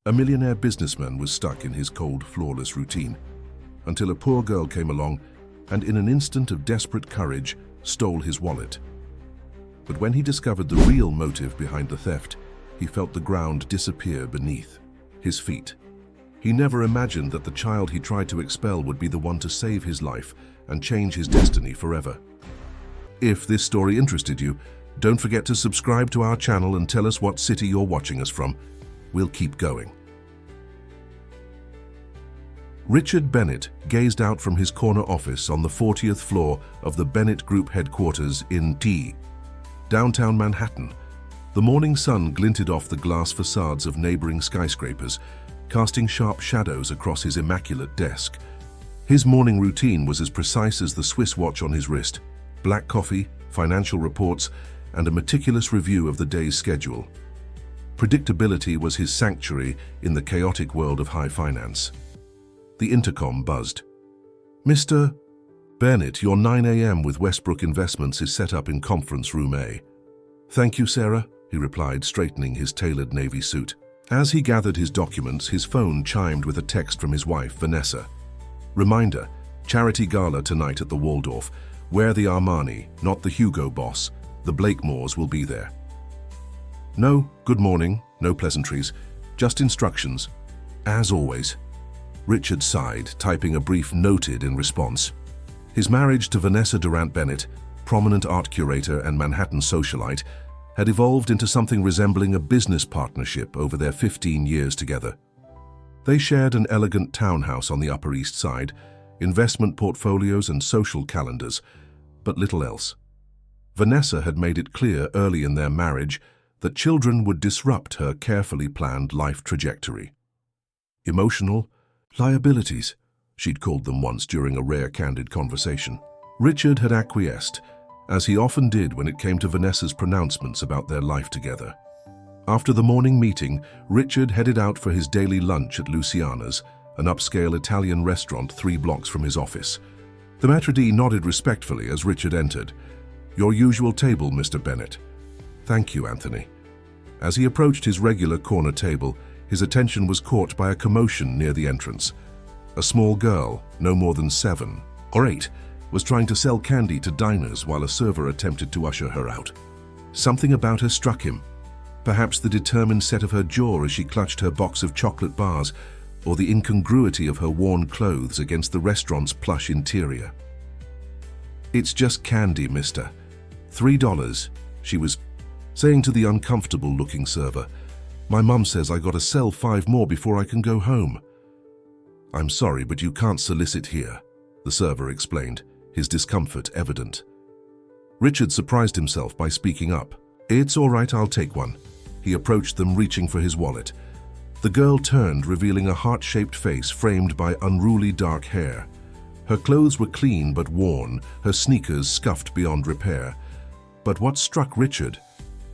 A millionaire businessman was stuck in his cold, flawless routine, until a poor girl came along and in an instant of desperate courage stole his wallet. But when he discovered the real motive behind the theft, he felt the ground disappear beneath his feet. He never imagined that the child he tried to expel would be the one to save his life and change his destiny forever. If this story interested you, don't forget to subscribe to our channel and tell us what city you're watching us from. We'll keep going. Richard Bennett gazed out from his corner office on the 40th floor of the Bennett Group headquarters in downtown Manhattan. The morning sun glinted off the glass facades of neighboring skyscrapers, casting sharp shadows across his immaculate desk. His morning routine was as precise as the Swiss watch on his wrist: black coffee, financial reports, and a meticulous review of the day's schedule. Predictability was his sanctuary in the chaotic world of high finance. The intercom buzzed. "Mr. Bennett, your 9 a.m. with Westbrook Investments is set up in Conference Room A." "Thank you, Sarah," he replied, straightening his tailored navy suit. As he gathered his documents, his phone chimed with a text from his wife, Vanessa. "Reminder, charity gala tonight at the Waldorf. Wear the Armani, not the Hugo Boss. The Blakemores will be there." "No, good morning, no pleasantries, just instructions. As always." Richard sighed, typing a brief "noted" in response. His marriage to Vanessa Durant Bennett, prominent art curator and Manhattan socialite, had evolved into something resembling a business partnership over their 15 years together. They shared an elegant townhouse on the Upper East Side, investment portfolios and social calendars, but little else. Vanessa had made it clear early in their marriage that children would disrupt her carefully planned life trajectory. Emotional liabilities, she'd called them once during a rare candid conversation. Richard had acquiesced, as he often did when it came to Vanessa's pronouncements about their life together. After the morning meeting, Richard headed out for his daily lunch at Luciana's, an upscale Italian restaurant 3 blocks from his office. The maitre d' nodded respectfully as Richard entered. "Your usual table, Mr. Bennett." "Thank you, Anthony." As he approached his regular corner table, his attention was caught by a commotion near the entrance. A small girl, no more than 7 or 8, was trying to sell candy to diners while a server attempted to usher her out. Something about her struck him. Perhaps the determined set of her jaw as she clutched her box of chocolate bars, or the incongruity of her worn clothes against the restaurant's plush interior. "It's just candy, mister. $3, she was saying to the uncomfortable-looking server. "My mum says I gotta sell 5 more before I can go home." "I'm sorry, but you can't solicit here," the server explained, his discomfort evident. Richard surprised himself by speaking up. "It's all right, I'll take one." He approached them, reaching for his wallet. The girl turned, revealing a heart-shaped face framed by unruly dark hair. Her clothes were clean but worn, her sneakers scuffed beyond repair. But what struck Richard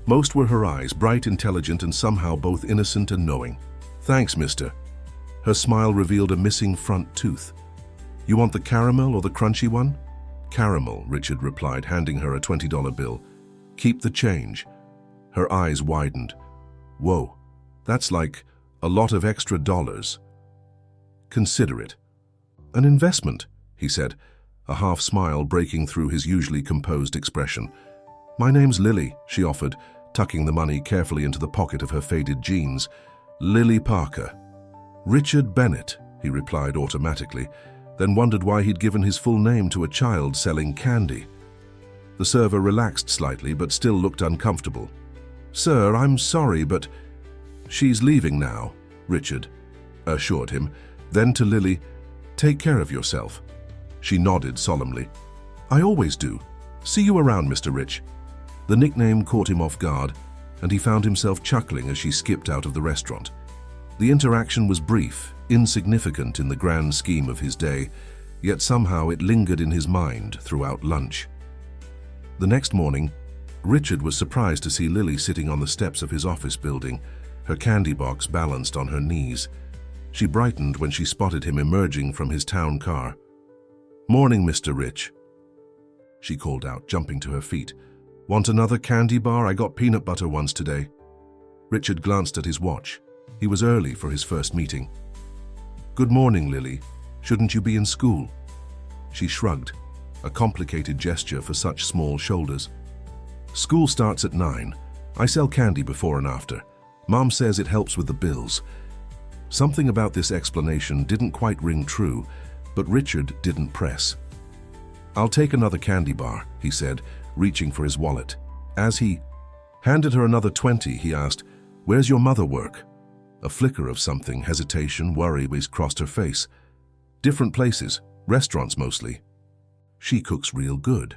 most were her eyes, bright, intelligent, and somehow both innocent and knowing. "Thanks, mister." Her smile revealed a missing front tooth. "You want the caramel or the crunchy one?" "Caramel," Richard replied, handing her a $20 bill. "Keep the change." Her eyes widened. "Whoa, that's like a lot of extra dollars." "Consider it." "An investment," he said, a half smile breaking through his usually composed expression. "My name's Lily," she offered, tucking the money carefully into the pocket of her faded jeans. "Lily Parker." "Richard Bennett," he replied automatically, then wondered why he'd given his full name to a child selling candy. The server relaxed slightly but still looked uncomfortable. "Sir, I'm sorry, but..." "She's leaving now," Richard assured him. Then to Lily, "Take care of yourself." She nodded solemnly. "I always do. See you around, Mr. Rich." The nickname caught him off guard, and he found himself chuckling as she skipped out of the restaurant. The interaction was brief, insignificant in the grand scheme of his day, yet somehow it lingered in his mind throughout lunch. The next morning, Richard was surprised to see Lily sitting on the steps of his office building, her candy box balanced on her knees. She brightened when she spotted him emerging from his town car. "Morning, Mr. Rich," she called out, jumping to her feet. "Want another candy bar? I got peanut butter ones today." Richard glanced at his watch. He was early for his first meeting. "Good morning, Lily. Shouldn't you be in school?" She shrugged, a complicated gesture for such small shoulders. "School starts at 9. I sell candy before and after. Mom says it helps with the bills." Something about this explanation didn't quite ring true, but Richard didn't press. "I'll take another candy bar," he said, reaching for his wallet. As he handed her another 20, he asked, "Where's your mother work?" A flicker of something, hesitation, worry, crossed her face. "Different places, restaurants mostly." "She cooks real good."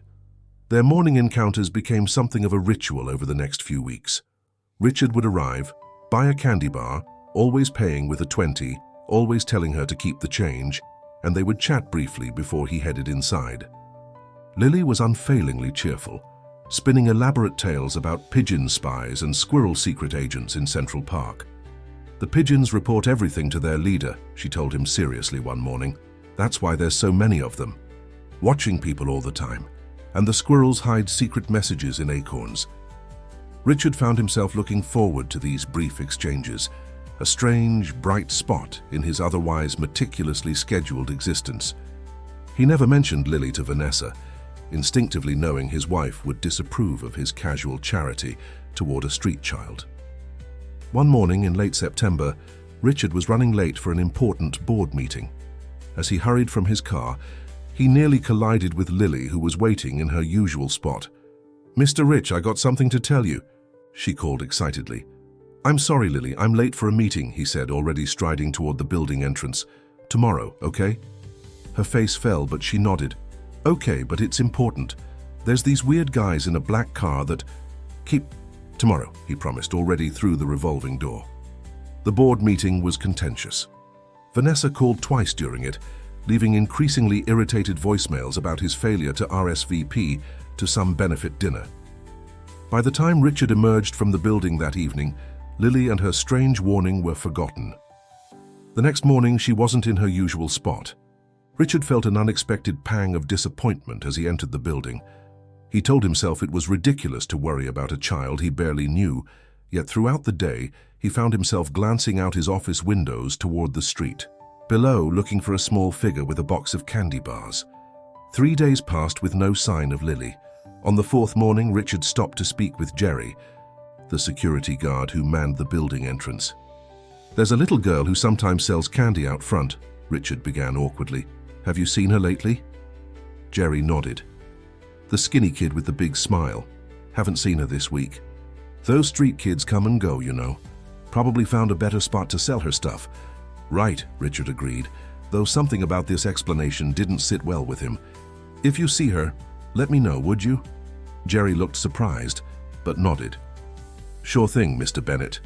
Their morning encounters became something of a ritual over the next few weeks. Richard would arrive, buy a candy bar, always paying with a 20, always telling her to keep the change, and they would chat briefly before he headed inside. Lily was unfailingly cheerful, spinning elaborate tales about pigeon spies and squirrel secret agents in Central Park. "The pigeons report everything to their leader," she told him seriously one morning. "That's why there's so many of them, watching people all the time. And the squirrels hide secret messages in acorns." Richard found himself looking forward to these brief exchanges, a strange, bright spot in his otherwise meticulously scheduled existence. He never mentioned Lily to Vanessa, instinctively knowing his wife would disapprove of his casual charity toward a street child. One morning in late September, Richard was running late for an important board meeting. As he hurried from his car, he nearly collided with Lily, who was waiting in her usual spot. "Mr. Rich, I got something to tell you," she called excitedly. "I'm sorry, Lily, I'm late for a meeting," he said, already striding toward the building entrance. "Tomorrow, okay?" Her face fell, but she nodded. "Okay, but it's important. There's these weird guys in a black car that..." "Keep tomorrow," he promised, already through the revolving door. The board meeting was contentious. Vanessa called twice during it, leaving increasingly irritated voicemails about his failure to RSVP to some benefit dinner. By the time Richard emerged from the building that evening, Lily and her strange warning were forgotten. The next morning, she wasn't in her usual spot. Richard felt an unexpected pang of disappointment as he entered the building. He told himself it was ridiculous to worry about a child he barely knew, yet throughout the day, he found himself glancing out his office windows toward the street, below looking for a small figure with a box of candy bars. 3 days passed with no sign of Lily. On the 4th morning, Richard stopped to speak with Jerry, the security guard who manned the building entrance. "There's a little girl who sometimes sells candy out front," Richard began awkwardly. "Have you seen her lately?" Jerry nodded. "The skinny kid with the big smile. Haven't seen her this week. Those street kids come and go, you know. Probably found a better spot to sell her stuff." "Right," Richard agreed, though something about this explanation didn't sit well with him. "If you see her, let me know, would you?" Jerry looked surprised, but nodded. "Sure thing, Mr. Bennett."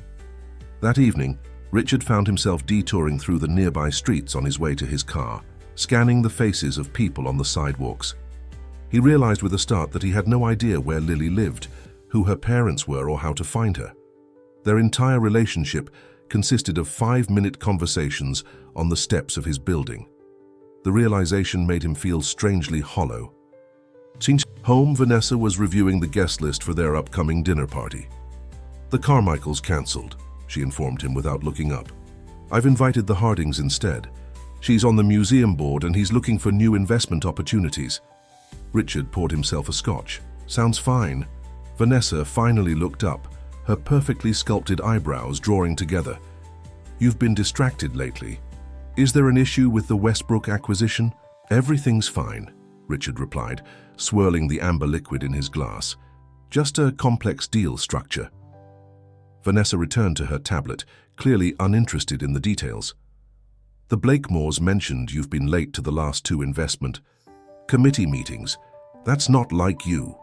That evening, Richard found himself detouring through the nearby streets on his way to his car, scanning the faces of people on the sidewalks. He realized with a start that he had no idea where Lily lived, who her parents were, or how to find her. Their entire relationship consisted of 5-minute conversations on the steps of his building. The realization made him feel strangely hollow. Home, Vanessa was reviewing the guest list for their upcoming dinner party. "The Carmichaels cancelled," she informed him without looking up. "I've invited the Hardings instead. She's on the museum board and he's looking for new investment opportunities." Richard poured himself a scotch. "Sounds fine." Vanessa finally looked up, her perfectly sculpted eyebrows drawing together. "You've been distracted lately. Is there an issue with the Westbrook acquisition?" "Everything's fine," Richard replied, swirling the amber liquid in his glass. "Just a complex deal structure." Vanessa returned to her tablet, clearly uninterested in the details. "The Blakemores mentioned you've been late to the last 2 investment committee meetings. That's not like you."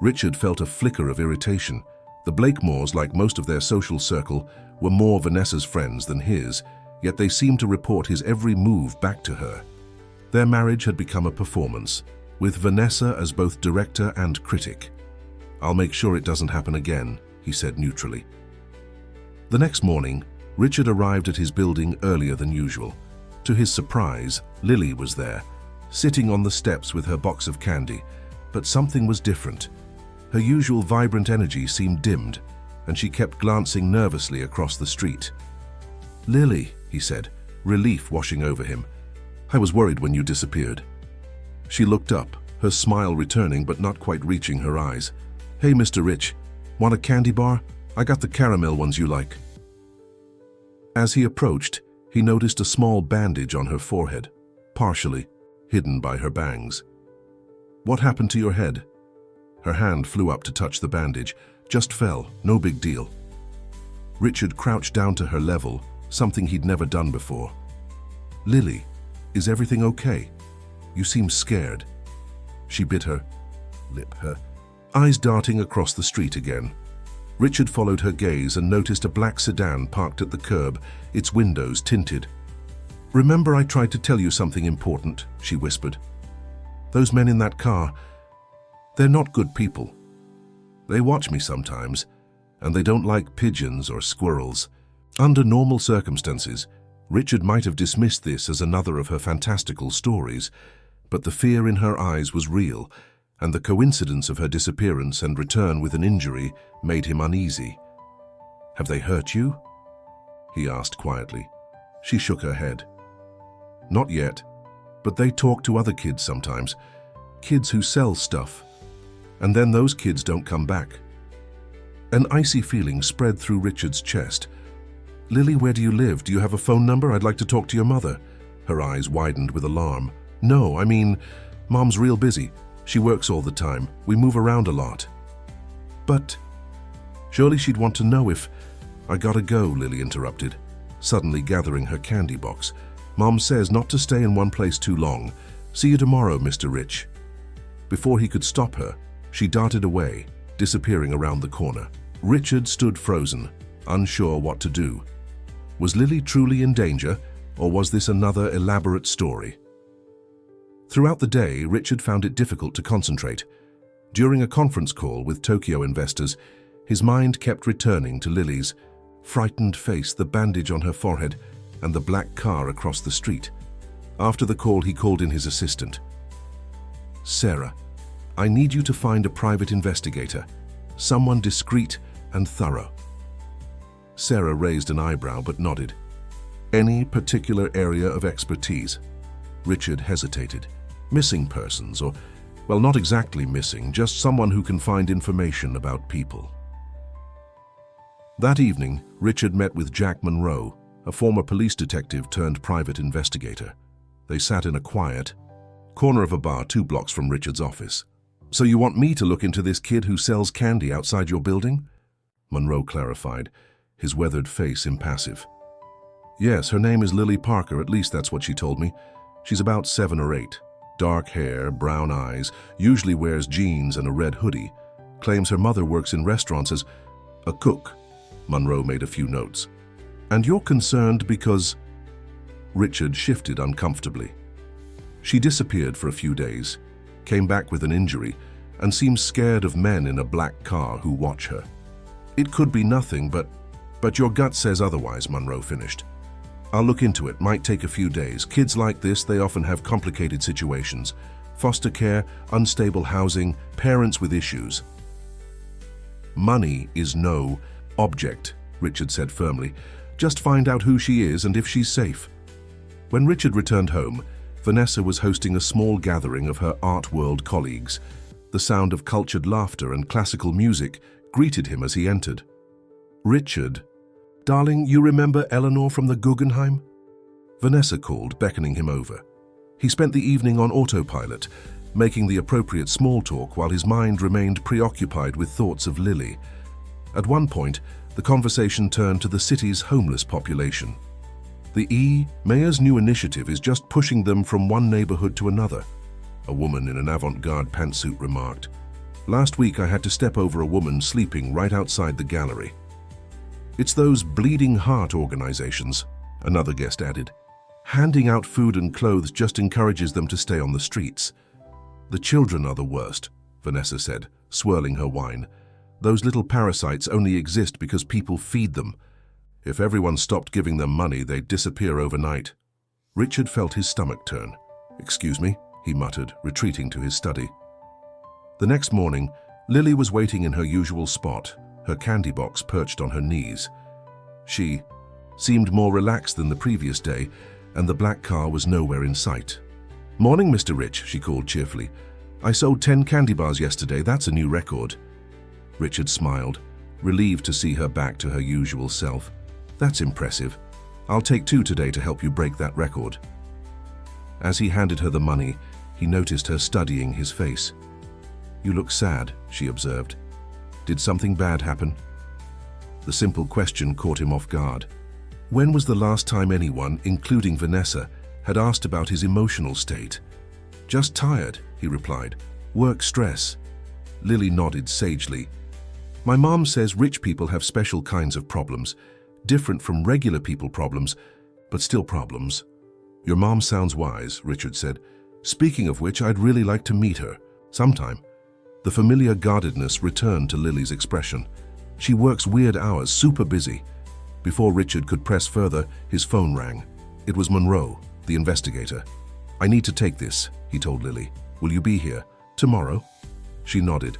Richard felt a flicker of irritation. The Blakemores, like most of their social circle, were more Vanessa's friends than his, yet they seemed to report his every move back to her. Their marriage had become a performance, with Vanessa as both director and critic. "I'll make sure it doesn't happen again," he said neutrally. The next morning, Richard arrived at his building earlier than usual. To his surprise, Lily was there, sitting on the steps with her box of candy, but something was different. Her usual vibrant energy seemed dimmed, and she kept glancing nervously across the street. "Lily," he said, relief washing over him. "I was worried when you disappeared." She looked up, her smile returning but not quite reaching her eyes. "Hey, Mr. Rich, want a candy bar? I got the caramel ones you like." As he approached, he noticed a small bandage on her forehead, partially hidden by her bangs. "What happened to your head?" Her hand flew up to touch the bandage. "Just fell, no big deal." Richard crouched down to her level, something he'd never done before. "Lily, is everything okay? You seem scared." She bit her lip, her eyes darting across the street again. Richard followed her gaze and noticed a black sedan parked at the curb, its windows tinted. "Remember I tried to tell you something important," she whispered. "Those men in that car, they're not good people. They watch me sometimes, and they don't like pigeons or squirrels." Under normal circumstances, Richard might have dismissed this as another of her fantastical stories, but the fear in her eyes was real, and the coincidence of her disappearance and return with an injury made him uneasy. "Have they hurt you?" he asked quietly. She shook her head. "Not yet, but they talk to other kids sometimes, kids who sell stuff, and then those kids don't come back." An icy feeling spread through Richard's chest. "Lily, where do you live? Do you have a phone number? I'd like to talk to your mother." Her eyes widened with alarm. "No, I mean, Mom's real busy. She works all the time. We move around a lot." "But surely she'd want to know if—" "I gotta go," Lily interrupted, suddenly gathering her candy box. "Mom says not to stay in one place too long. See you tomorrow, Mr. Rich." Before he could stop her, she darted away, disappearing around the corner. Richard stood frozen, unsure what to do. Was Lily truly in danger, or was this another elaborate story? Throughout the day, Richard found it difficult to concentrate. During a conference call with Tokyo investors, his mind kept returning to Lily's frightened face, the bandage on her forehead, and the black car across the street. After the call, he called in his assistant. "Sarah, I need you to find a private investigator, someone discreet and thorough." Sarah raised an eyebrow but nodded. "Any particular area of expertise?" Richard hesitated. "Missing persons, or, well, not exactly missing, just someone who can find information about people." That evening, Richard met with Jack Monroe, a former police detective turned private investigator. They sat in a quiet corner of a bar 2 blocks from Richard's office. "So you want me to look into this kid who sells candy outside your building?" Monroe clarified, his weathered face impassive. "Yes, her name is Lily Parker, at least that's what she told me. She's about 7 or 8. Dark hair, brown eyes, usually wears jeans and a red hoodie. Claims her mother works in restaurants as a cook." Monroe made a few notes. "And you're concerned because—" Richard shifted uncomfortably. "She disappeared for a few days, came back with an injury, and seems scared of men in a black car who watch her. It could be nothing, but your gut says otherwise," Monroe finished. "I'll look into it. Might take a few days. Kids like this, they often have complicated situations. Foster care, unstable housing, parents with issues." "Money is no object," Richard said firmly. "Just find out who she is and if she's safe." When Richard returned home, Vanessa was hosting a small gathering of her art world colleagues. The sound of cultured laughter and classical music greeted him as he entered. "Richard, darling, you remember Eleanor from the Guggenheim?" Vanessa called, beckoning him over. He spent the evening on autopilot, making the appropriate small talk while his mind remained preoccupied with thoughts of Lily. At one point, the conversation turned to the city's homeless population. The mayor's new initiative is just pushing them from one neighborhood to another," a woman in an avant-garde pantsuit remarked. "Last week I had to step over a woman sleeping right outside the gallery." "It's those bleeding heart organizations," another guest added. "Handing out food and clothes just encourages them to stay on the streets." "The children are the worst," Vanessa said, swirling her wine. "Those little parasites only exist because people feed them. If everyone stopped giving them money, they'd disappear overnight." Richard felt his stomach turn. "Excuse me," he muttered, retreating to his study. The next morning, Lily was waiting in her usual spot, her candy box perched on her knees. She seemed more relaxed than the previous day, and the black car was nowhere in sight. "Morning, Mr. Rich," she called cheerfully. "I sold 10 candy bars yesterday. That's a new record." Richard smiled, relieved to see her back to her usual self. "That's impressive. I'll take 2 today to help you break that record." As he handed her the money, he noticed her studying his face. "You look sad," she observed. "Did something bad happen?" The simple question caught him off guard. When was the last time anyone, including Vanessa, had asked about his emotional state? "Just tired," he replied. "Work stress." Lily nodded sagely. "My mom says rich people have special kinds of problems, different from regular people problems, but still problems." "Your mom sounds wise," Richard said. "Speaking of which, I'd really like to meet her. Sometime." The familiar guardedness returned to Lily's expression. "She works weird hours, super busy." Before Richard could press further, his phone rang. It was Monroe, the investigator. "I need to take this," he told Lily. "Will you be here? Tomorrow?" She nodded.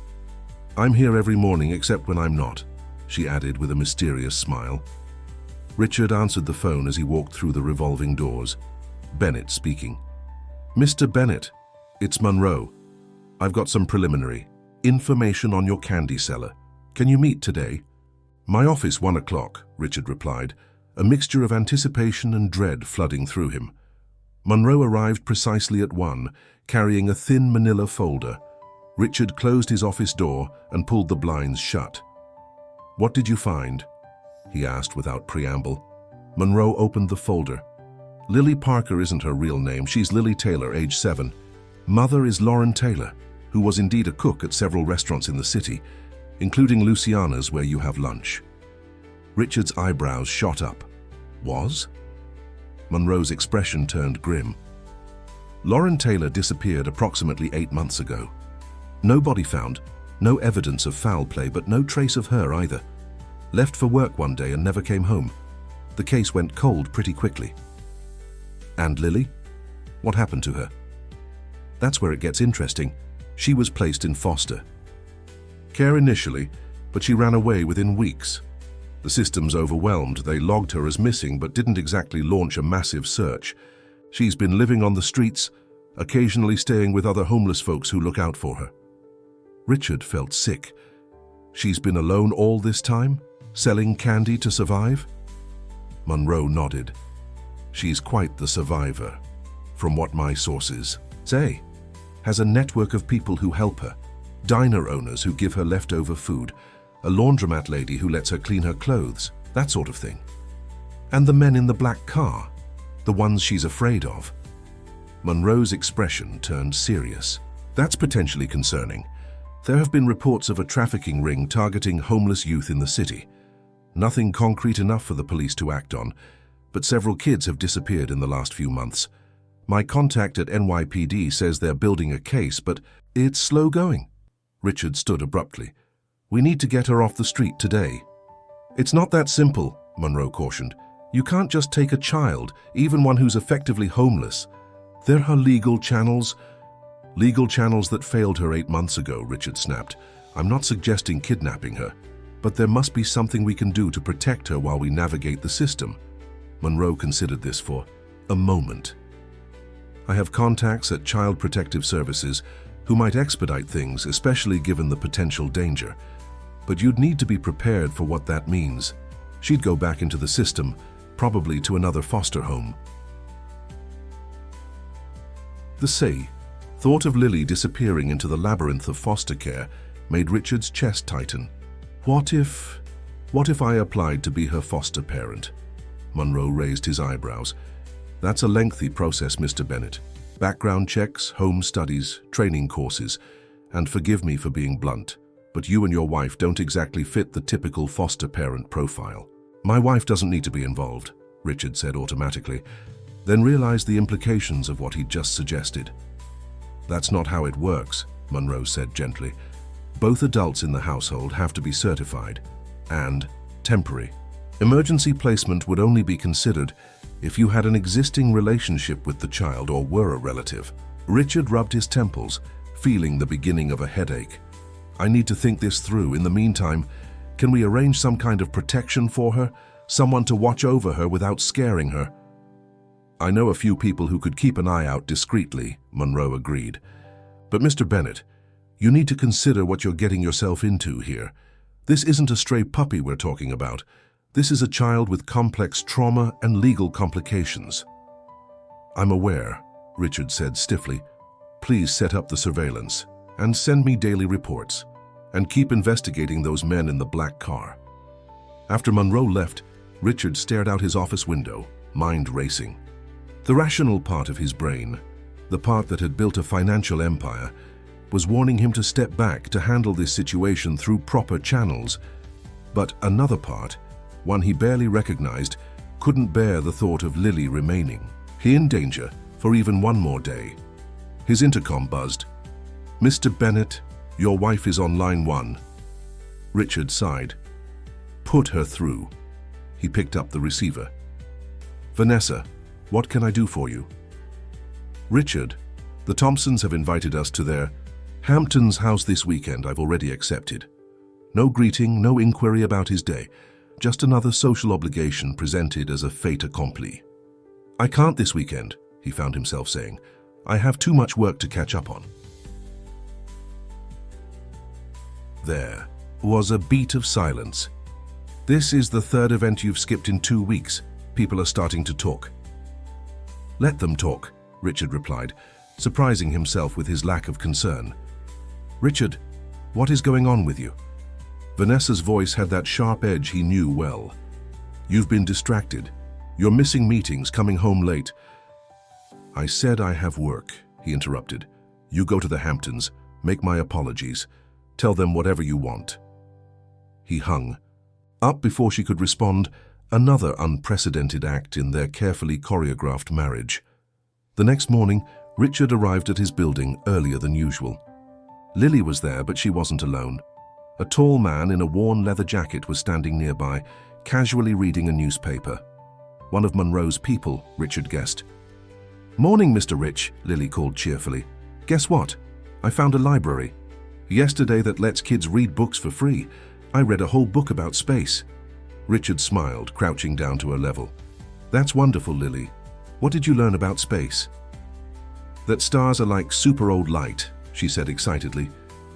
"I'm here every morning except when I'm not," she added with a mysterious smile. Richard answered the phone as he walked through the revolving doors. Bennett speaking. "Mr. Bennett, it's Monroe. I've got some preliminary information on your candy seller. Can you meet today?" "My office, 1 o'clock," Richard replied, a mixture of anticipation and dread flooding through him. Monroe arrived precisely at 1, carrying a thin manila folder. Richard closed his office door and pulled the blinds shut. "What did you find?" he asked without preamble. Monroe opened the folder. "Lily Parker isn't her real name. She's Lily Taylor, age 7. Mother is Lauren Taylor, who was indeed a cook at several restaurants in the city, including Luciana's, where you have lunch." Richard's eyebrows shot up. "Was?" Monroe's expression turned grim. "Lauren Taylor disappeared approximately 8 months ago. No body found, no evidence of foul play, but no trace of her either. Left for work one day and never came home. The case went cold pretty quickly." "And Lily? What happened to her?" "That's where it gets interesting. She was placed in foster care initially, but she ran away within weeks. The system's overwhelmed. They logged her as missing but didn't exactly launch a massive search. She's been living on the streets, occasionally staying with other homeless folks who look out for her." Richard felt sick. "She's been alone all this time, selling candy to survive?" Monroe nodded. "She's quite the survivor, from what my sources say. Has a network of people who help her. Diner owners who give her leftover food, a laundromat lady who lets her clean her clothes, that sort of thing. And the men in the black car, the ones she's afraid of." Monroe's expression turned serious. "That's potentially concerning. There have been reports of a trafficking ring targeting homeless youth in the city. Nothing concrete enough for the police to act on, but several kids have disappeared in the last few months. My contact at NYPD says they're building a case, but it's slow going." Richard stood abruptly. "We need to get her off the street today." "It's not that simple," Monroe cautioned. "You can't just take a child, even one who's effectively homeless. There are legal channels." "Legal channels that failed her 8 months ago," Richard snapped. "I'm not suggesting kidnapping her, but there must be something we can do to protect her while we navigate the system." Monroe considered this for a moment. "I have contacts at Child Protective Services who might expedite things, especially given the potential danger. But you'd need to be prepared for what that means. She'd go back into the system, probably to another foster home." The thought of Lily disappearing into the labyrinth of foster care made Richard's chest tighten. What if I applied to be her foster parent?" Monroe raised his eyebrows. "That's a lengthy process, Mr. Bennett. Background checks, home studies, training courses, and forgive me for being blunt, but you and your wife don't exactly fit the typical foster parent profile." "My wife doesn't need to be involved," Richard said automatically, then realized the implications of what he'd just suggested. "That's not how it works," Monroe said gently. "Both adults in the household have to be certified, and temporary. Emergency placement would only be considered if you had an existing relationship with the child or were a relative." Richard rubbed his temples, feeling the beginning of a headache. "I need to think this through. In the meantime, can we arrange some kind of protection for her, someone to watch over her without scaring her. I know a few people who could keep an eye out discreetly, Monroe agreed. But Mr. Bennett, you need to consider what you're getting yourself into here. This isn't a stray puppy we're talking about. This is a child with complex trauma and legal complications. I'm aware, Richard said stiffly. Please set up the surveillance and send me daily reports, and keep investigating those men in the black car. After Monroe left, Richard stared out his office window, mind racing. The rational part of his brain, the part that had built a financial empire, was warning him to step back to handle this situation through proper channels. But another part, one he barely recognized, couldn't bear the thought of Lily remaining. He in danger for even one more day. His intercom buzzed. "Mr. Bennett, your wife is on line 1. Richard sighed. "Put her through." He picked up the receiver. "Vanessa, what can I do for you?" "Richard, the Thompsons have invited us to their Hampton's house this weekend. I've already accepted. No greeting, no inquiry about his day. Just another social obligation presented as a fait accompli." "I can't this weekend," he found himself saying. "I have too much work to catch up on." There was a beat of silence. "This is the third event you've skipped in 2 weeks. People are starting to talk." "Let them talk," Richard replied, surprising himself with his lack of concern. "Richard, what is going on with you?" Vanessa's voice had that sharp edge he knew well. "You've been distracted. You're missing meetings, coming home late." "I said I have work," he interrupted. "You go to the Hamptons, make my apologies. Tell them whatever you want." He hung. Up before she could respond, another unprecedented act in their carefully choreographed marriage. The next morning, Richard arrived at his building earlier than usual. Lily was there, but she wasn't alone. A tall man in a worn leather jacket was standing nearby, casually reading a newspaper. One of Monroe's people, Richard guessed. "Morning, Mr. Rich," Lily called cheerfully. "Guess what? I found a library. Yesterday that lets kids read books for free. I read a whole book about space." Richard smiled, crouching down to her level. "That's wonderful, Lily. What did you learn about space?" "That stars are like super old light," she said excitedly.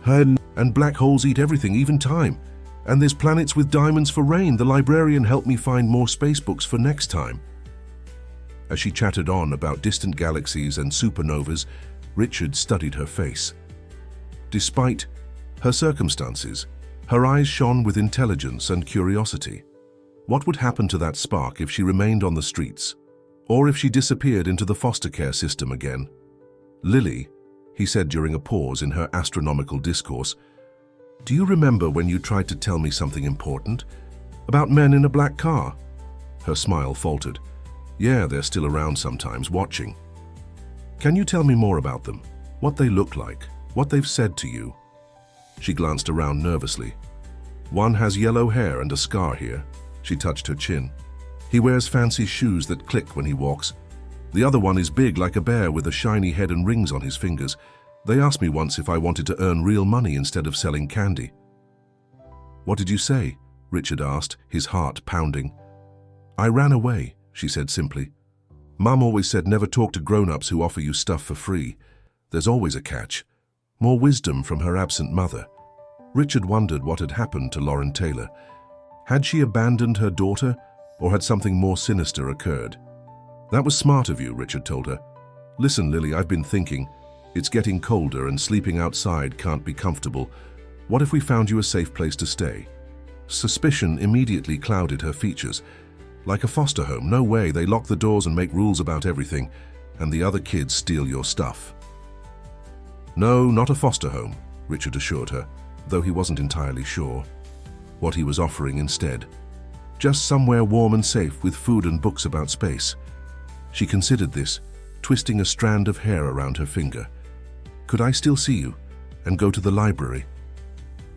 "And black holes eat everything, even time. And there's planets with diamonds for rain. The librarian helped me find more space books for next time." As she chattered on about distant galaxies and supernovas, Richard studied her face. Despite her circumstances, her eyes shone with intelligence and curiosity. What would happen to that spark if she remained on the streets, or if she disappeared into the foster care system again? "Lily," he said during a pause in her astronomical discourse, "do you remember when you tried to tell me something important? About men in a black car?" Her smile faltered. "Yeah, they're still around sometimes, watching." "Can you tell me more about them? What they look like? What they've said to you?" She glanced around nervously. "One has yellow hair and a scar here." She touched her chin. "He wears fancy shoes that click when he walks. The other one is big like a bear with a shiny head and rings on his fingers. They asked me once if I wanted to earn real money instead of selling candy." "What did you say?" Richard asked, his heart pounding. "I ran away," she said simply. "Mum always said never talk to grown-ups who offer you stuff for free. There's always a catch." More wisdom from her absent mother. Richard wondered what had happened to Lauren Taylor. Had she abandoned her daughter, or had something more sinister occurred? "That was smart of you," Richard told her. "Listen, Lily, I've been thinking. It's getting colder and sleeping outside can't be comfortable. What if we found you a safe place to stay?" Suspicion immediately clouded her features. "Like a foster home? No way. They lock the doors and make rules about everything, and the other kids steal your stuff." "No, not a foster home," Richard assured her, though he wasn't entirely sure what he was offering instead. "Just somewhere warm and safe with food and books about space." She considered this, twisting a strand of hair around her finger. "Could I still see you and go to the library?"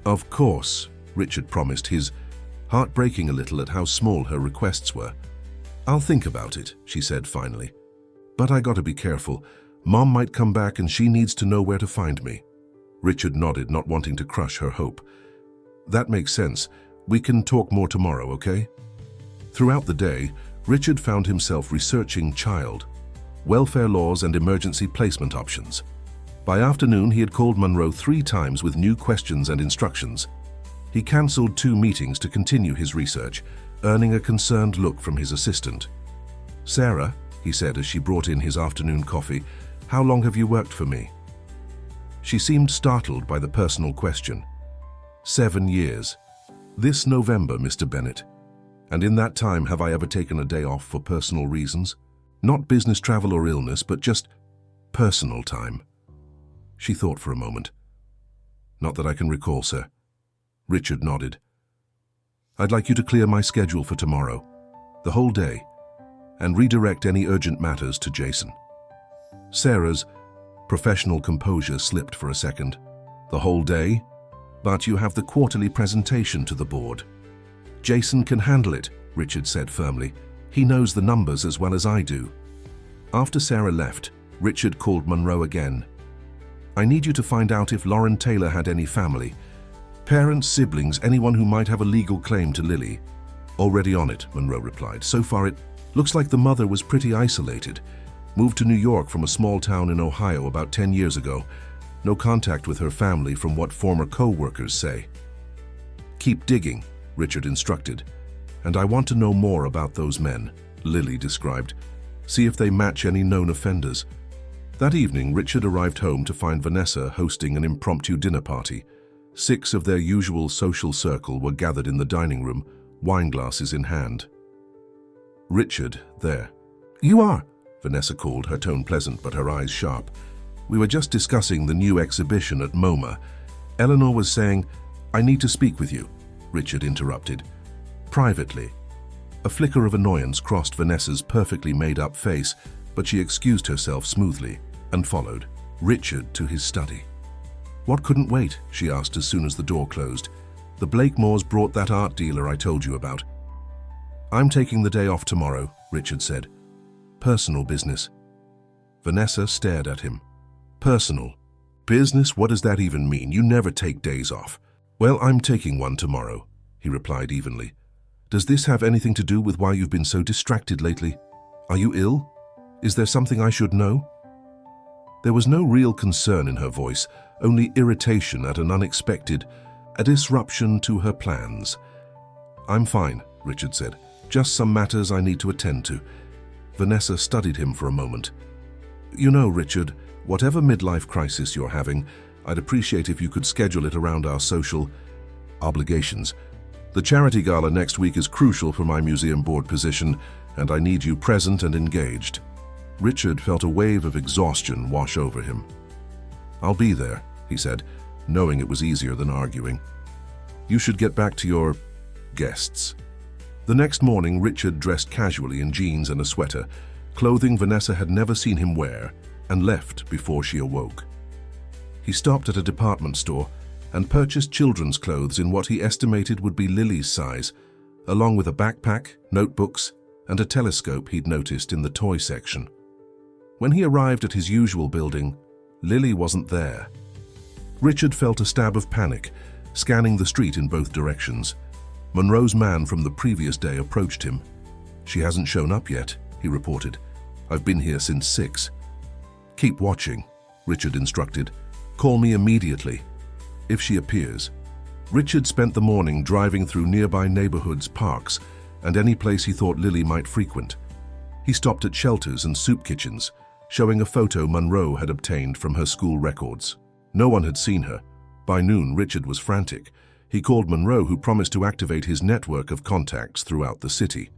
"Of course," Richard promised, his heart breaking a little at how small her requests were. "I'll think about it," she said finally. "But I gotta be careful. Mom might come back and she needs to know where to find me." Richard nodded, not wanting to crush her hope. "That makes sense. We can talk more tomorrow, okay?" Throughout the day, Richard found himself researching child welfare laws and emergency placement options. By afternoon, he had called Monroe 3 times with new questions and instructions. He cancelled 2 meetings to continue his research, earning a concerned look from his assistant. "Sarah," he said as she brought in his afternoon coffee, "how long have you worked for me?" She seemed startled by the personal question. 7 years. This November, Mr. Bennett. And in that time, have I ever taken a day off for personal reasons? Not business travel or illness, but just personal time. She thought for a moment. "Not that I can recall, sir." Richard nodded. "I'd like you to clear my schedule for tomorrow, the whole day, and redirect any urgent matters to Jason." Sarah's professional composure slipped for a second. "The whole day? But you have the quarterly presentation to the board." "Jason can handle it," Richard said firmly. "He knows the numbers as well as I do." After Sarah left, Richard called Monroe again. "I need you to find out if Lauren Taylor had any family. Parents, siblings, anyone who might have a legal claim to Lily." "Already on it," Monroe replied. "So far it looks like the mother was pretty isolated. Moved to New York from a small town in Ohio about 10 years ago. No contact with her family from what former co-workers say." "Keep digging," Richard instructed. "And I want to know more about those men," Lily described. "See if they match any known offenders." That evening, Richard arrived home to find Vanessa hosting an impromptu dinner party. 6 of their usual social circle were gathered in the dining room, wine glasses in hand. "Richard, there." "You are," Vanessa called, her tone pleasant but her eyes sharp. "We were just discussing the new exhibition at MoMA. Eleanor was saying, 'I need to speak with you,'" Richard interrupted. "Privately." A flicker of annoyance crossed Vanessa's perfectly made-up face, but she excused herself smoothly and followed Richard to his study. "What couldn't wait?" she asked as soon as the door closed. "The Blakemores brought that art dealer I told you about." "I'm taking the day off tomorrow," Richard said. "Personal business." Vanessa stared at him. "Personal? Business? What does that even mean? You never take days off." "Well, I'm taking one tomorrow," he replied evenly. "Does this have anything to do with why you've been so distracted lately? Are you ill? Is there something I should know?" There was no real concern in her voice, only irritation at an unexpected, a disruption to her plans. "I'm fine," Richard said. "Just some matters I need to attend to." Vanessa studied him for a moment. "You know, Richard, whatever midlife crisis you're having, I'd appreciate if you could schedule it around our social obligations. The charity gala next week is crucial for my museum board position, and I need you present and engaged." Richard felt a wave of exhaustion wash over him. "I'll be there," he said, knowing it was easier than arguing. "You should get back to your guests." The next morning, Richard dressed casually in jeans and a sweater, clothing Vanessa had never seen him wear, and left before she awoke. He stopped at a department store and purchased children's clothes in what he estimated would be Lily's size, along with a backpack, notebooks, and a telescope he'd noticed in the toy section. When he arrived at his usual building, Lily wasn't there. Richard felt a stab of panic, scanning the street in both directions. Monroe's man from the previous day approached him. "She hasn't shown up yet," he reported. "I've been here since 6. "Keep watching," Richard instructed. "Call me immediately if she appears." Richard spent the morning driving through nearby neighborhoods, parks, and any place he thought Lily might frequent. He stopped at shelters and soup kitchens, showing a photo Monroe had obtained from her school records. No one had seen her. By noon, Richard was frantic. He called Monroe, who promised to activate his network of contacts throughout the city.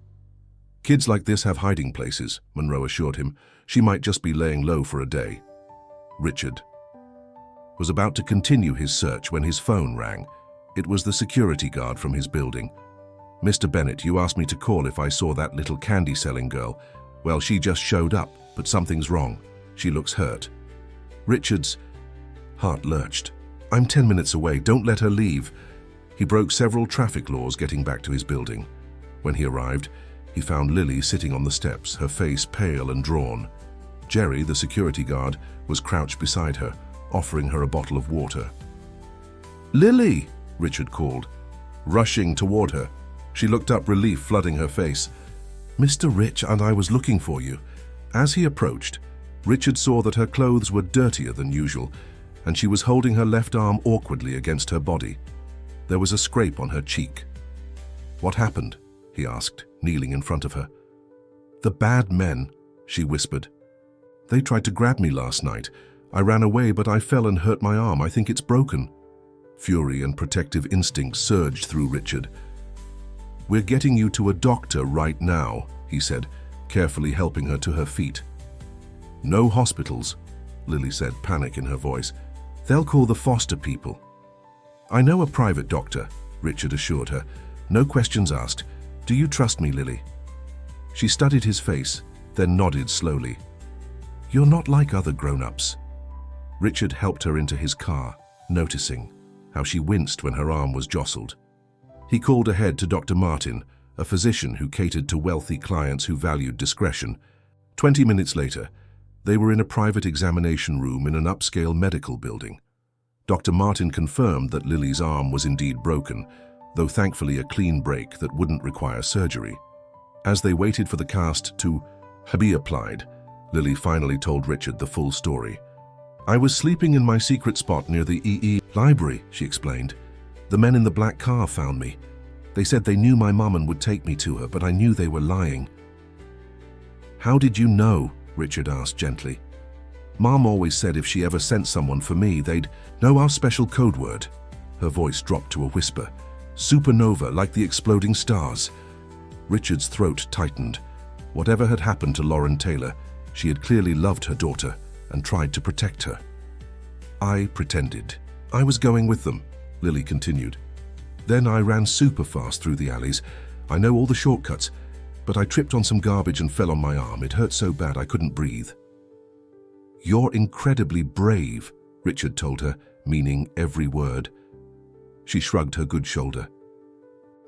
"Kids like this have hiding places," Monroe assured him. "She might just be laying low for a day." Richard was about to continue his search when his phone rang. It was the security guard from his building. "Mr. Bennett, you asked me to call if I saw that little candy-selling girl. Well, she just showed up, but something's wrong. She looks hurt." Richard's heart lurched. "I'm 10 minutes away. Don't let her leave." He broke several traffic laws getting back to his building. When he arrived, he found Lily sitting on the steps, her face pale and drawn. Jerry, the security guard, was crouched beside her, offering her a bottle of water. "Lily!" Richard called, rushing toward her. She looked up, relief flooding her face. "Mr. Rich, and I was looking for you." As he approached, Richard saw that her clothes were dirtier than usual, and she was holding her left arm awkwardly against her body. There was a scrape on her cheek. "What happened?" he asked, kneeling in front of her. "The bad men," she whispered. "They tried to grab me last night. I ran away, but I fell and hurt my arm. I think it's broken." Fury and protective instinct surged through Richard. "We're getting you to a doctor right now," he said, carefully helping her to her feet. "No hospitals," Lily said, panic in her voice. "They'll call the foster people." "I know a private doctor," Richard assured her. "No questions asked. Do you trust me, Lily?" She studied his face, then nodded slowly. "You're not like other grown-ups." Richard helped her into his car, noticing how she winced when her arm was jostled. He called ahead to Dr. Martin, a physician who catered to wealthy clients who valued discretion. 20 minutes later, they were in a private examination room in an upscale medical building. Dr. Martin confirmed that Lily's arm was indeed broken, though thankfully a clean break that wouldn't require surgery. As they waited for the cast to be applied, Lily finally told Richard the full story. "I was sleeping in my secret spot near the EE library," she explained. "The men in the black car found me. They said they knew my mum and would take me to her, but I knew they were lying." "How did you know?" Richard asked gently. "Mom always said if she ever sent someone for me, they'd know our special code word." Her voice dropped to a whisper. "Supernova, like the exploding stars." Richard's throat tightened. Whatever had happened to Lauren Taylor, she had clearly loved her daughter and tried to protect her. "I pretended. I was going with them," Lily continued. "Then I ran super fast through the alleys. I know all the shortcuts, but I tripped on some garbage and fell on my arm. It hurt so bad I couldn't breathe." "You're incredibly brave," Richard told her, meaning every word. She shrugged her good shoulder.